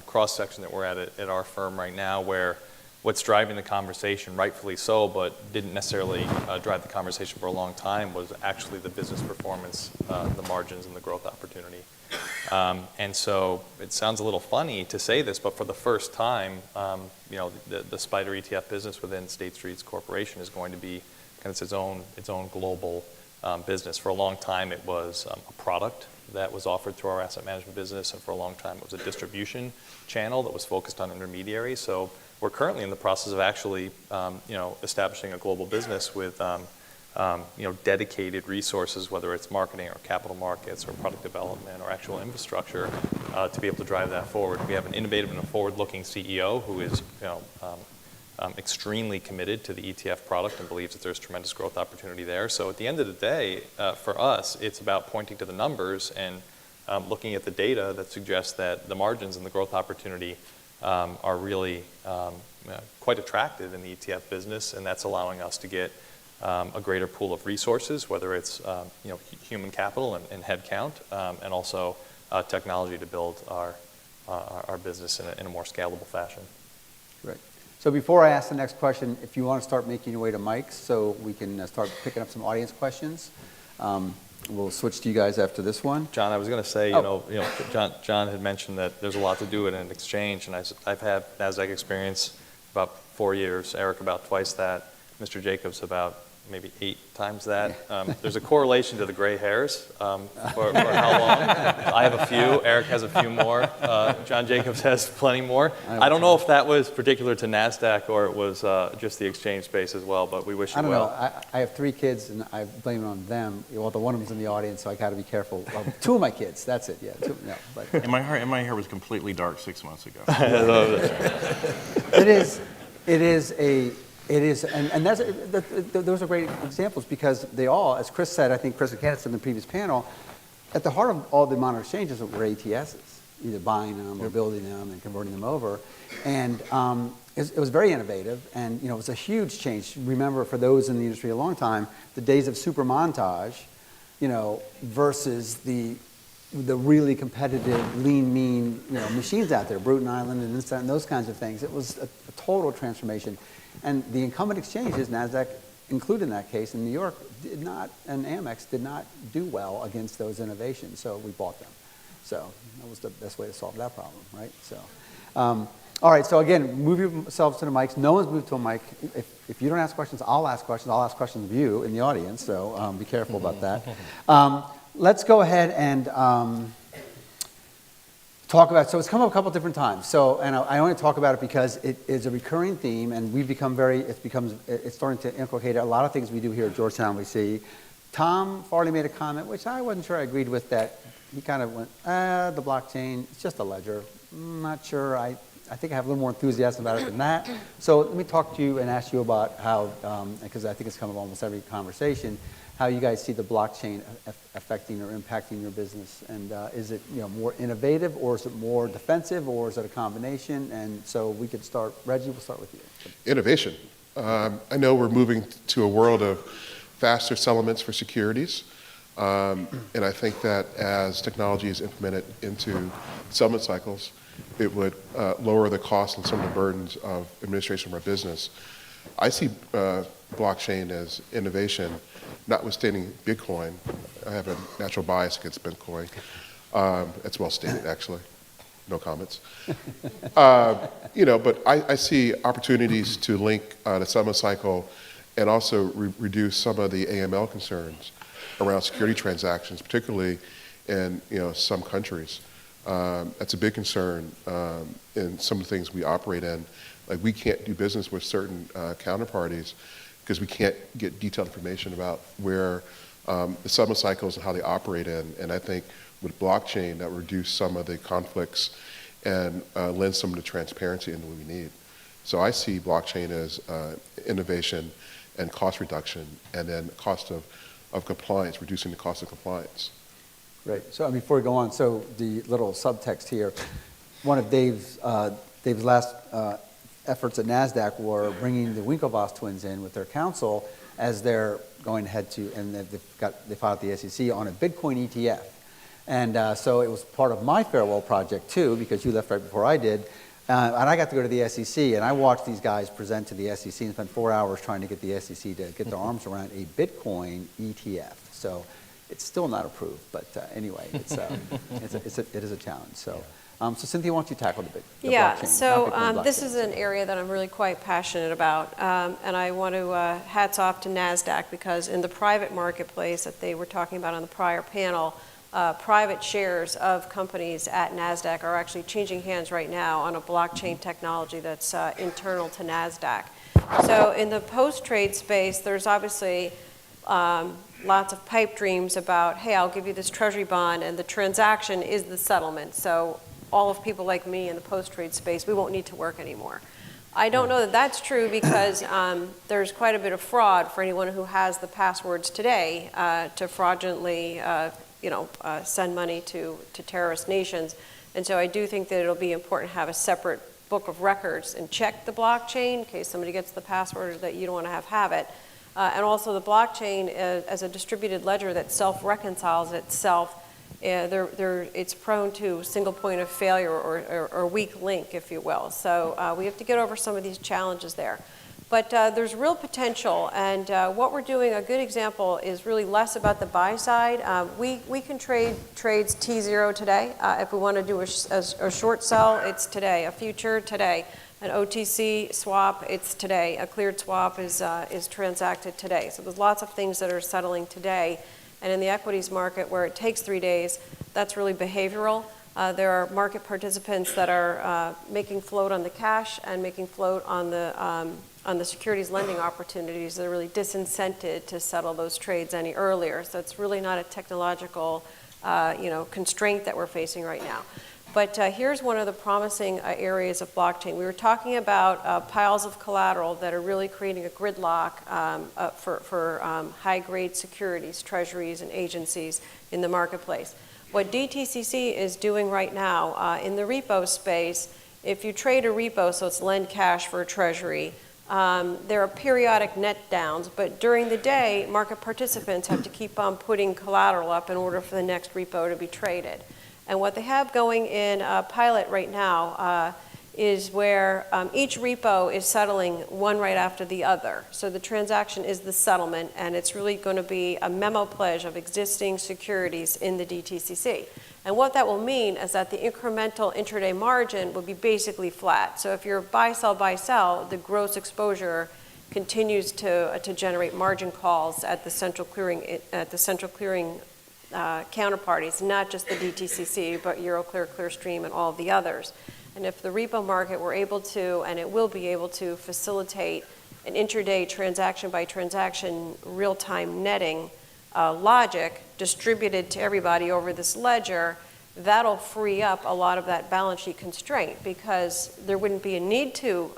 cross-section that we're at our firm right now, where what's driving the conversation, rightfully so, but didn't necessarily drive the conversation for a long time, was actually the business performance, the margins, and the growth opportunity. And so it sounds a little funny to say this, but for the first time, the SPDR ETF business within State Street's corporation is going to be kind of its own global business. For a long time, it was a product that was offered through our asset management business, and for a long time, it was a distribution channel that was focused on intermediaries. So we're currently in the process of actually, establishing a global business with, dedicated resources, whether it's marketing or capital markets or product development or actual infrastructure, to be able to drive that forward. We have an innovative and a forward-looking CEO who is, extremely committed to the ETF product and believes that there's tremendous growth opportunity there. So at the end of the day, for us, it's about pointing to the numbers and looking at the data that suggests that the margins and the growth opportunity are really quite attractive in the ETF business, and that's allowing us to get a greater pool of resources, whether it's human capital and head count, and also technology to build our business in a more scalable fashion. Great. So before I ask the next question, if you want to start making your way to mics so we can start picking up some audience questions, we'll switch to you guys after this one. John, I was going to say, John had mentioned that there's a lot to do in an exchange, and I've had NASDAQ experience about 4 years, Eric about twice that, Mr. Jacobs about maybe 8 times that. There's a correlation to the gray hairs for how long. I have a few. Eric has a few more. John Jacobs has plenty more. I don't know if that was particular to NASDAQ or it was just the exchange space as well, but we wish you well. I don't know. I have 3 kids, and I blame it on them. Well, the one of them's in the audience, so I got to be careful. 2 of my kids, that's it, yeah. 2, no, but. And my hair was completely dark 6 months ago. It is, and those are great examples because they all, as Chris said, I think Chris and Cantor said in the previous panel, at the heart of all the modern exchanges were ATSs, either buying them or building them and converting them over. And it was very innovative, and it was a huge change. Remember, for those in the industry a long time, the days of super montage, versus the really competitive, lean, mean, machines out there, Bruton Island and Instant and those kinds of things. It was a total transformation. And the incumbent exchanges, NASDAQ included in that case, in New York, did not, and Amex did not do well against those innovations, so we bought them. So that was the best way to solve that problem, right? So, all right, so again, move yourselves to the mics. No one's moved to a mic. If you don't ask questions, I'll ask questions. I'll ask questions of you in the audience, so be careful about that. Let's go ahead and talk about, so it's come up a couple different times. So, and I only talk about it because it is a recurring theme, and we've become it's starting to inculcate a lot of things we do here at Georgetown. We see Tom Farley made a comment, which I wasn't sure I agreed with, that he kind of went, the blockchain, it's just a ledger. I'm not sure. I think I have a little more enthusiasm about it than that. So let me talk to you and ask you about how, because I think it's come up almost every conversation, how you guys see the blockchain affecting or impacting your business, and is it more innovative, or is it more defensive, or is it a combination? And so we could start. Reggie, we'll start with you. Innovation. I know we're moving to a world of faster settlements for securities, and I think that as technology is implemented into settlement cycles, it would lower the cost and some of the burdens of administration of our business. I see blockchain as innovation notwithstanding Bitcoin. I have a natural bias against Bitcoin. That's well stated, actually. No comments. But I see opportunities to link the settlement cycle and also reduce some of the AML concerns around security transactions, particularly in some countries. That's a big concern in some of the things we operate in. Like, we can't do business with certain counterparties because we can't get detailed information about where the settlement cycles and how they operate in. And I think with blockchain, that will reduce some of the conflicts and lend some of the transparency into what we need. So I see blockchain as innovation and cost reduction, and then cost of compliance, reducing the cost of compliance. Great. So before we go on, so the little subtext here, one of Dave's last efforts at NASDAQ were bringing the Winklevoss twins in with their counsel as they're going ahead to, and they filed the SEC on a Bitcoin ETF. And so it was part of my farewell project too, because you left right before I did. And I got to go to the SEC, and I watched these guys present to the SEC and spent 4 hours trying to get the SEC to get their arms around a Bitcoin ETF. So it's still not approved, but anyway, it is a challenge. So, so Cynthia, why don't you tackle the Yeah, blockchain? so this is an area that I'm really quite passionate about, and I want to hats off to NASDAQ, because in the private marketplace that they were talking about on the prior panel, private shares of companies at NASDAQ are actually changing hands right now on a blockchain technology that's internal to NASDAQ. So in the post-trade space, there's obviously lots of pipe dreams about, hey, I'll give you this treasury bond, and the transaction is the settlement. So all of people like me in the post-trade space, we won't need to work anymore. I don't know that that's true, because there's quite a bit of fraud for anyone who has the passwords today to fraudulently send money to terrorist nations. And so I do think that it'll be important to have a separate book of records and check the blockchain in case somebody gets the password that you don't want to have it. And also the blockchain as a distributed ledger that self-reconciles itself, it's prone to single point of failure or weak link, if you will. So we have to get over some of these challenges there. But there's real potential, and what we're doing, a good example, is really less about the buy side. We can trade trades T0 today. If we want to do a short sell, it's today. A future, today. An OTC swap, it's today. A cleared swap is transacted today. So there's lots of things that are settling today. And in the equities market, where it takes 3 days, that's really behavioral. There are market participants that are making float on the cash and making float on the securities lending opportunities that are really disincented to settle those trades any earlier. So it's really not a technological constraint that we're facing right now. But here's one of the promising areas of blockchain. We were talking about piles of collateral that are really creating a gridlock for high-grade securities, treasuries, and agencies in the marketplace. What DTCC is doing right now in the repo space, if you trade a repo, so it's lend cash for a treasury, there are periodic net downs, but during the day, market participants have to keep on putting collateral up in order for the next repo to be traded. And what they have going in pilot right now is where each repo is settling one right after the other. So the transaction is the settlement, and it's really going to be a memo pledge of existing securities in the DTCC. And what that will mean is that the incremental intraday margin will be basically flat. So if you're buy, sell, the gross exposure continues to generate margin calls at the central clearing counterparties, not just the DTCC, but Euroclear, Clearstream, and all of the others. And if the repo market were able to, and it will be able to, facilitate an intraday transaction by transaction real-time netting logic distributed to everybody over this ledger, that'll free up a lot of that balance sheet constraint, because there wouldn't be a need to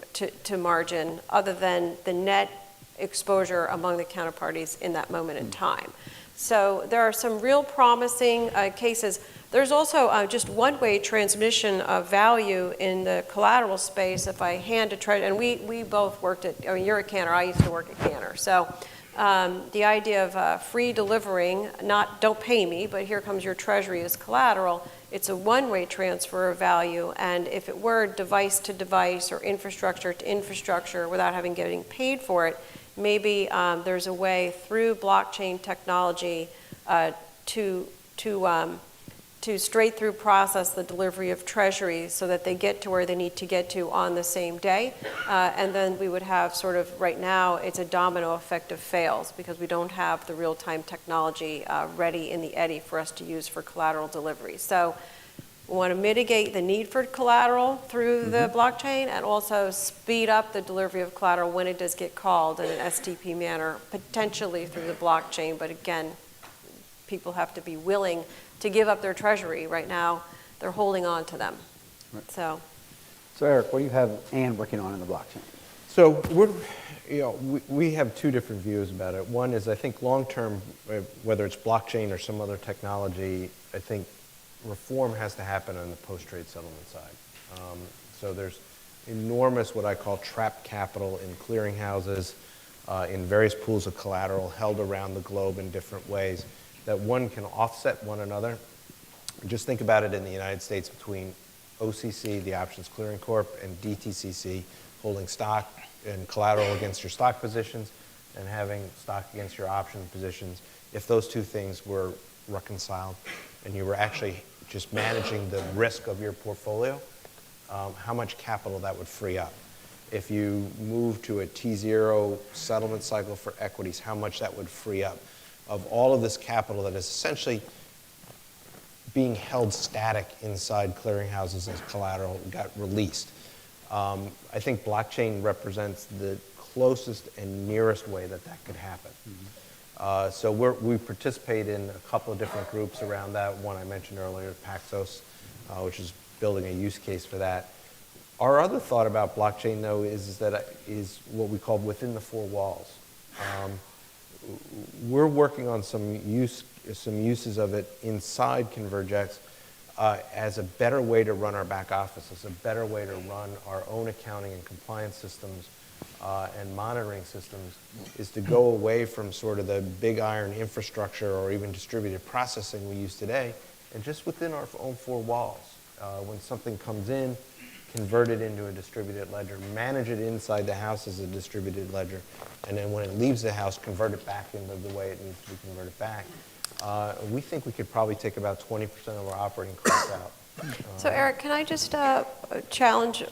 margin other than the net exposure among the counterparties in that moment in time. So there are some real promising cases. There's also just one-way transmission of value in the collateral space. If I hand a treasury, and we both worked at, you're at Cantor, I used to work at Cantor. So the idea of free delivering, not don't pay me, but here comes your treasury as collateral, it's a one-way transfer of value. And if it were device to device or infrastructure to infrastructure without getting paid for it, maybe there's a way through blockchain technology to straight through process the delivery of treasuries so that they get to where they need to get to on the same day. And then we would have sort of, right now, it's a domino effect of fails because we don't have the real-time technology ready in the eddy for us to use for collateral delivery. So we want to mitigate the need for collateral through the blockchain and also speed up the delivery of collateral when it does get called in an STP manner, potentially through the blockchain. But again, people have to be willing to give up their treasury. Right now, they're holding on to them. Right. So Eric, what do you have Ann working on in the blockchain? So we have two different views about it. One is I think long-term, whether it's blockchain or some other technology, I think reform has to happen on the post-trade settlement side. So there's enormous what I call trapped capital in clearinghouses, in various pools of collateral held around the globe in different ways that one can offset one another. Just think about it in the United States between OCC, the Options Clearing Corp, and DTCC, holding stock and collateral against your stock positions and having stock against your option positions. If those two things were reconciled and you were actually just managing the risk of your portfolio, how much capital that would free up. If you move to a T0 settlement cycle for equities, how much that would free up of all of this capital that is essentially being held static inside clearinghouses as collateral got released. I think blockchain represents the closest and nearest way that that could happen. So we participate in a couple of different groups around that. One I mentioned earlier, Paxos, which is building a use case for that. Our other thought about blockchain, though, is what we call within the four walls. We're working on some uses of it inside Convergex as a better way to run our back office, as a better way to run our own accounting and compliance systems and monitoring systems, is to go away from sort of the big iron infrastructure or even distributed processing we use today, and just within our own four walls. When something comes in, convert it into a distributed ledger, manage it inside the house as a distributed ledger, and then when it leaves the house, convert it back into the way it needs to be converted back. We think we could probably take about 20% of our operating costs out. So Eric, can I just not challenge,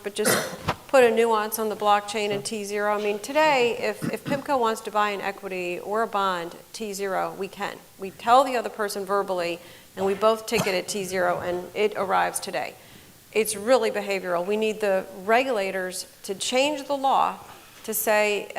but just put a nuance on the blockchain and T0? I mean, today, if PIMCO wants to buy an equity or a bond, T0, we can. We tell the other person verbally, and we both ticket at T0, and it arrives today. It's really behavioral. We need the regulators to change the law to say,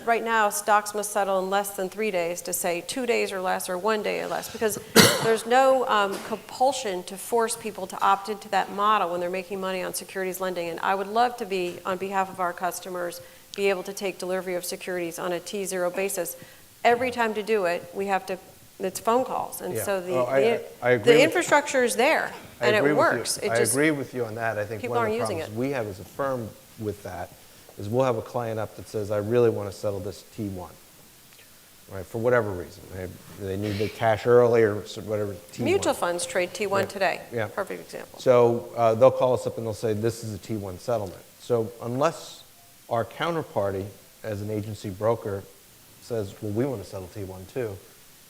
right now, stocks must settle in less than 3 days, to say 2 days or less or 1 day or less, because there's no compulsion to force people to opt into that model when they're making money on securities lending. And I would love to be, on behalf of our customers, be able to take delivery of securities on a T0 basis. Every time to do it, we have to, it's phone calls. And so the infrastructure is there, and it works. I agree with you on that. I think people one of the aren't using problems we have as a firm with that is we'll have a client up that says, I really want to settle this T1, right, for whatever reason. They need the cash early or whatever, T1. Mutual funds trade T1 today. Yeah. Perfect example. So they'll call us up and they'll say, this is a T1 settlement. So unless our counterparty, as an agency broker, says, well, we want to settle T1 too,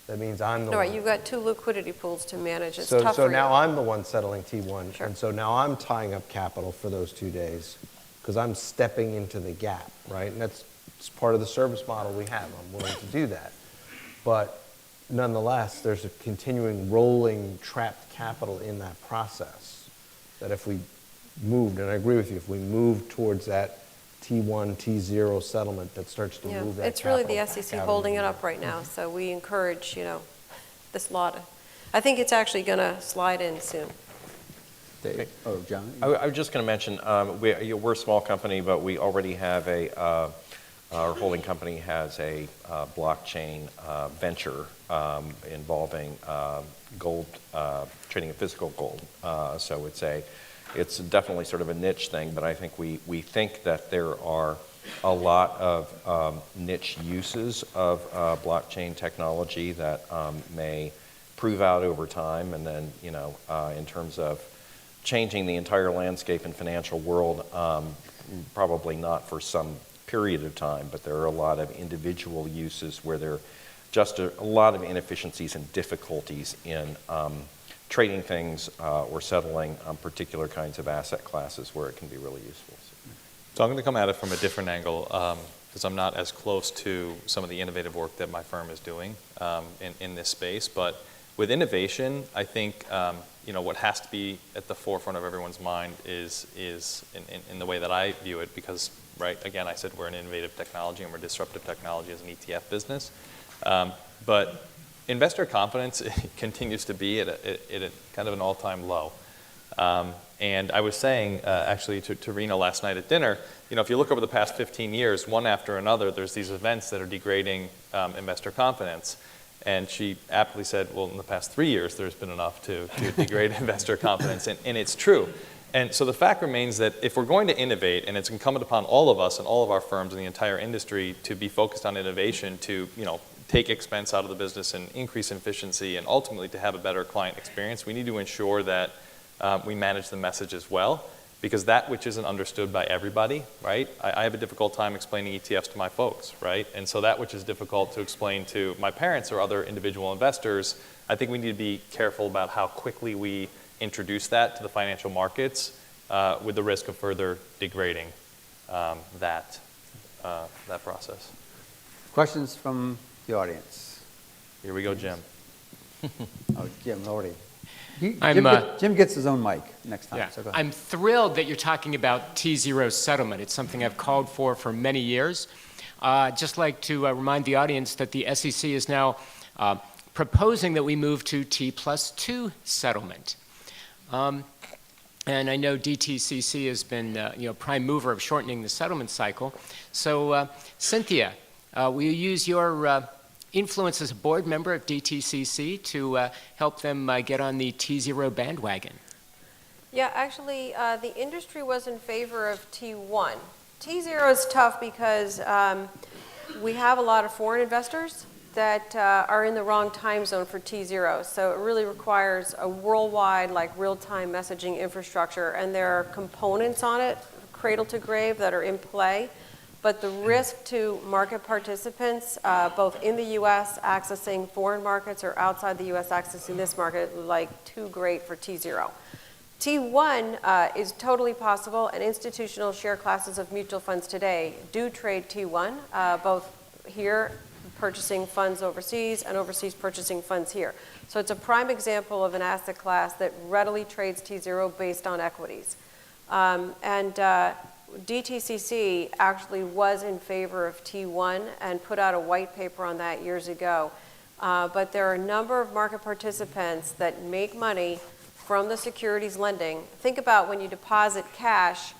that means I'm the one. All right, you've got two liquidity pools to manage. It's So tough for now you. I'm the one settling T1, Sure. and so now I'm tying up capital for those 2 days because I'm stepping into the gap, right? And it's part of the service model we have. I'm willing to do that. But nonetheless, there's a continuing rolling trapped capital in that process that if we moved, and I agree with you, if we move towards that T1, T0 settlement that starts to move that It's really capital the back SEC out holding into it the up right now. So we encourage, this law to, I think it's actually going to slide in soon. Dave? Oh, John? I was just going to mention, we're a small company, but we already have our holding company has a blockchain venture involving gold, trading of physical gold. So it's definitely sort of a niche thing, but I think we think that there are a lot of niche uses of blockchain technology that may prove out over time, and then, in terms of changing the entire landscape and financial world, probably not for some period of time, but there are a lot of individual uses where there are just a lot of inefficiencies and difficulties in trading things or settling particular kinds of asset classes where it can be really useful. So I'm going to come at it from a different angle because I'm not as close to some of the innovative work that my firm is doing in this space. But with innovation, I think what has to be at the forefront of everyone's mind is in the way that I view it, because again, I said we're an innovative technology and we're disruptive technology as an ETF business. But investor confidence continues to be at a kind of an all-time low. And I was saying, actually, to Rena last night at dinner, if you look over the past 15 years, one after another, there's these events that are degrading investor confidence. And she aptly said, well, in the past 3 years, there's been enough to degrade investor confidence. And it's true. And so the fact remains that if we're going to innovate, and it's incumbent upon all of us and all of our firms in the entire industry to be focused on innovation to, take expense out of the business and increase efficiency and ultimately to have a better client experience, we need to ensure that we manage the message as well, because that which isn't understood by everybody, right? I have a difficult time explaining ETFs to my folks, right? And so that which is difficult to explain to my parents or other individual investors, I think we need to be careful about how quickly we introduce that to the financial markets with the risk of further degrading that process. Questions from the audience? Here we go, Jim. Oh, Jim, already. Jim gets his own mic next time. Yeah. So go ahead. I'm thrilled that you're talking about T0 settlement. It's something I've called for many years. Just like to remind the audience that the SEC is now proposing that we move to T+2 settlement. And I know DTCC has been prime mover of shortening the settlement cycle. So Cynthia, will you use your influence as a board member of DTCC to help them get on the T0 bandwagon? Yeah, actually, the industry was in favor of T1. T0 is tough because we have a lot of foreign investors that are in the wrong time zone for T0. So it really requires a worldwide, real-time messaging infrastructure, and there are components on it, cradle to grave, that are in play. But the risk to market participants, both in the U.S. accessing foreign markets or outside the U.S. accessing this market, too great for T0. T1 is totally possible, and institutional share classes of mutual funds today do trade T1, both here purchasing funds overseas and overseas purchasing funds here. So it's a prime example of an asset class that readily trades T0 based on equities. DTCC actually was in favor of T1 and put out a white paper on that years ago. But there are a number of market participants that make money from the securities lending. Think about when you deposit cash,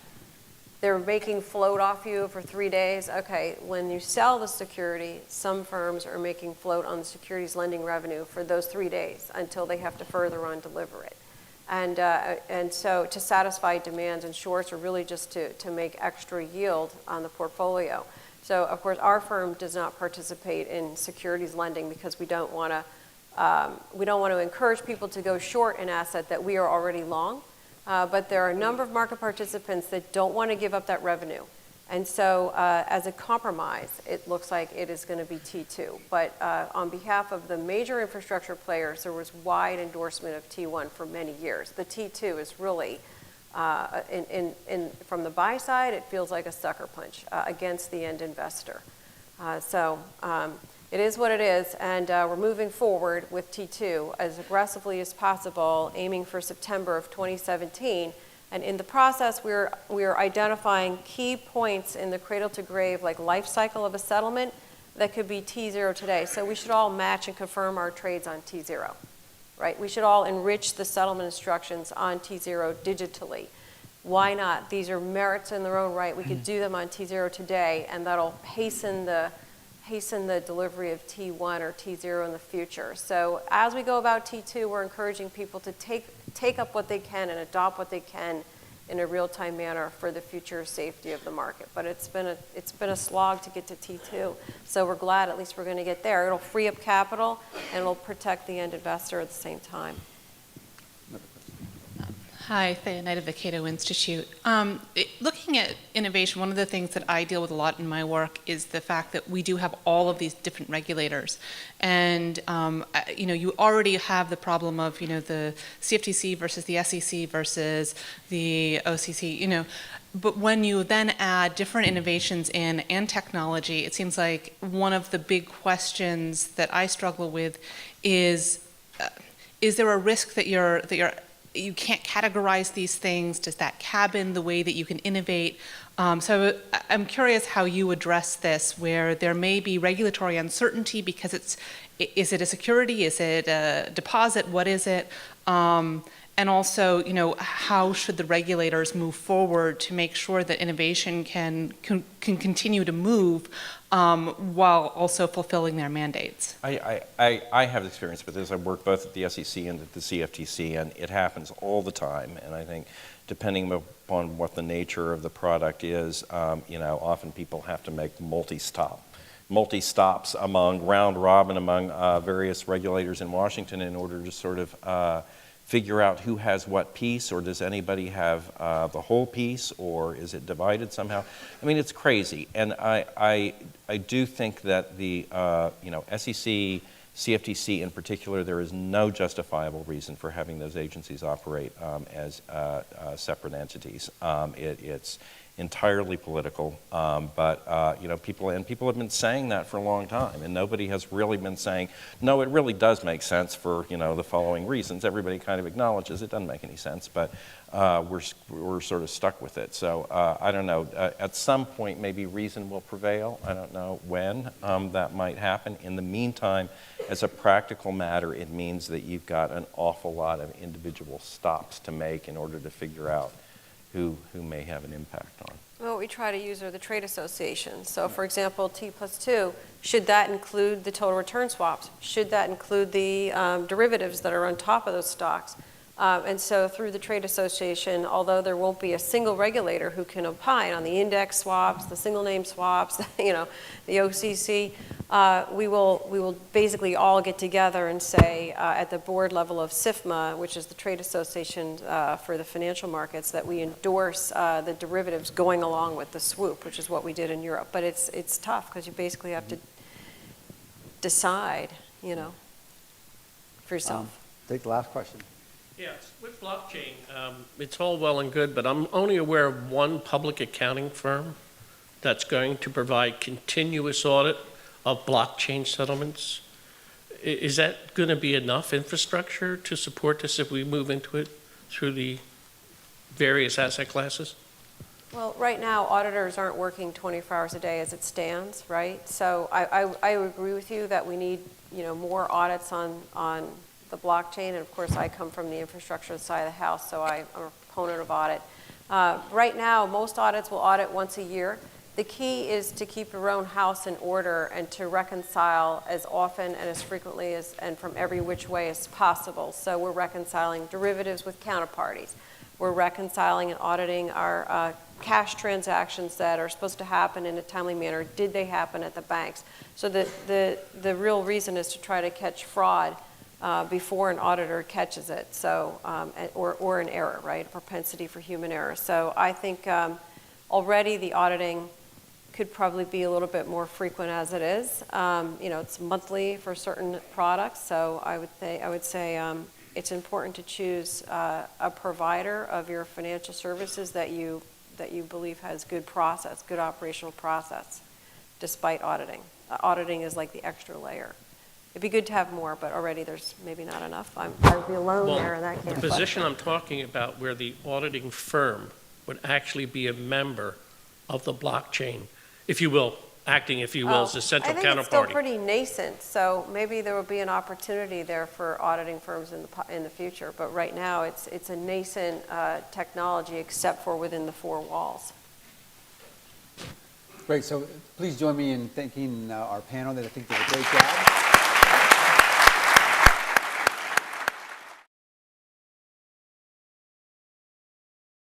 they're making float off you for 3 days. Okay, when you sell the security, some firms are making float on the securities lending revenue for those 3 days until they have to further on deliver it. And so to satisfy demands and shorts, or really just to make extra yield on the portfolio. So of course our firm does not participate in securities lending because we don't want to encourage people to go short an asset that we are already long. But there are a number of market participants that don't want to give up that revenue. And so as a compromise, it looks like it is going to be T2. But on behalf of the major infrastructure players, there was wide endorsement of T1 for many years. The T2 is really, from the buy side, it feels like a sucker punch against the end investor. So it is what it is, and we're moving forward with T2 as aggressively as possible, aiming for September of 2017. And in the process, we're identifying key points in the cradle to grave, life cycle of a settlement that could be T0 today. So we should all match and confirm our trades on T0, right? We should all enrich the settlement instructions on T0 digitally. Why not? These are merits in their own right. We could do them on T0 today, and that'll hasten the delivery of T1 or T0 in the future. So as we go about T2, we're encouraging people to take up what they can and adopt what they can in a real-time manner for the future safety of the market. But it's been a slog to get to T2. So we're glad at least we're going to get there. It'll free up capital and it'll protect the end investor at the same time. Hi, Thea Knight of the Cato Institute. Looking at innovation, one of the things that I deal with a lot in my work is the fact that we do have all of these different regulators. And, you already have the problem of, the CFTC versus the SEC versus the OCC, But when you then add different innovations in and technology, it seems like one of the big questions that I struggle with is there a risk that you can't categorize these things? Does that cabin the way that you can innovate? So I'm curious how you address this, where there may be regulatory uncertainty because is it a security? Is it a deposit? What is it? And also, how should the regulators move forward to make sure that innovation can continue to move while also fulfilling their mandates? I have experience with this. I work both at the SEC and at the CFTC, and it happens all the time. And I think depending upon what the nature of the product is, often people have to make multi-stops round robin among various regulators in Washington in order to sort of figure out who has what piece, or does anybody have the whole piece, or is it divided somehow? I mean, it's crazy. And I do think that the SEC, CFTC in particular, there is no justifiable reason for having those agencies operate as separate entities. It's entirely political, but people have been saying that for a long time, and nobody has really been saying, no, it really does make sense for the following reasons. Everybody kind of acknowledges it doesn't make any sense, but we're sort of stuck with it. So I don't know. At some point, maybe reason will prevail. I don't know when that might happen. In the meantime, as a practical matter, it means that you've got an awful lot of individual stops to make in order to figure out who may have an impact on. Well, what we try to use are the trade associations. So, for example, T+2, should that include the total return swaps? Should that include the derivatives that are on top of those stocks? And so through the trade association, although there won't be a single regulator who can opine on the index swaps, the single name swaps, the OCC, we will basically all get together and say at the board level of SIFMA, which is the trade association for the financial markets, that we endorse the derivatives going along with the swoop, which is what we did in Europe. But it's tough because you basically have to decide, for yourself. Take the last question. Yes, with blockchain, it's all well and good, but I'm only aware of one public accounting firm that's going to provide continuous audit of blockchain settlements. Is that going to be enough infrastructure to support this if we move into it through the various asset classes? Well, right now, auditors aren't working 24 hours a day as it stands, right? So I agree with you that we need, more audits on the blockchain, and of course I come from the infrastructure side of the house, so I'm a proponent of audit. Right now, most audits will audit once a year. The key is to keep your own house in order and to reconcile as often and as frequently and from every which way as possible. So we're reconciling derivatives with counterparties. We're reconciling and auditing our cash transactions that are supposed to happen in a timely manner. Did they happen at the banks? So the real reason is to try to catch fraud before an auditor catches it, so or an error, right? A propensity for human error. So I think already the auditing could probably be a little bit more frequent as it is. It's monthly for certain products, so I would say it's important to choose a provider of your financial services that you believe has good operational process, despite auditing. Auditing is like the extra layer. It'd be good to have more, but already there's maybe not enough. I'd be alone there in that camp. The position I'm talking about, where the auditing firm would actually be a member of the blockchain, if you will, acting, if you will, as a central counterparty. I think it's still pretty nascent, so maybe there will be an opportunity there for auditing firms in the future. But right now, it's a nascent technology, except for within the four walls. Great. So please join me in thanking our panel. I think they did a great job.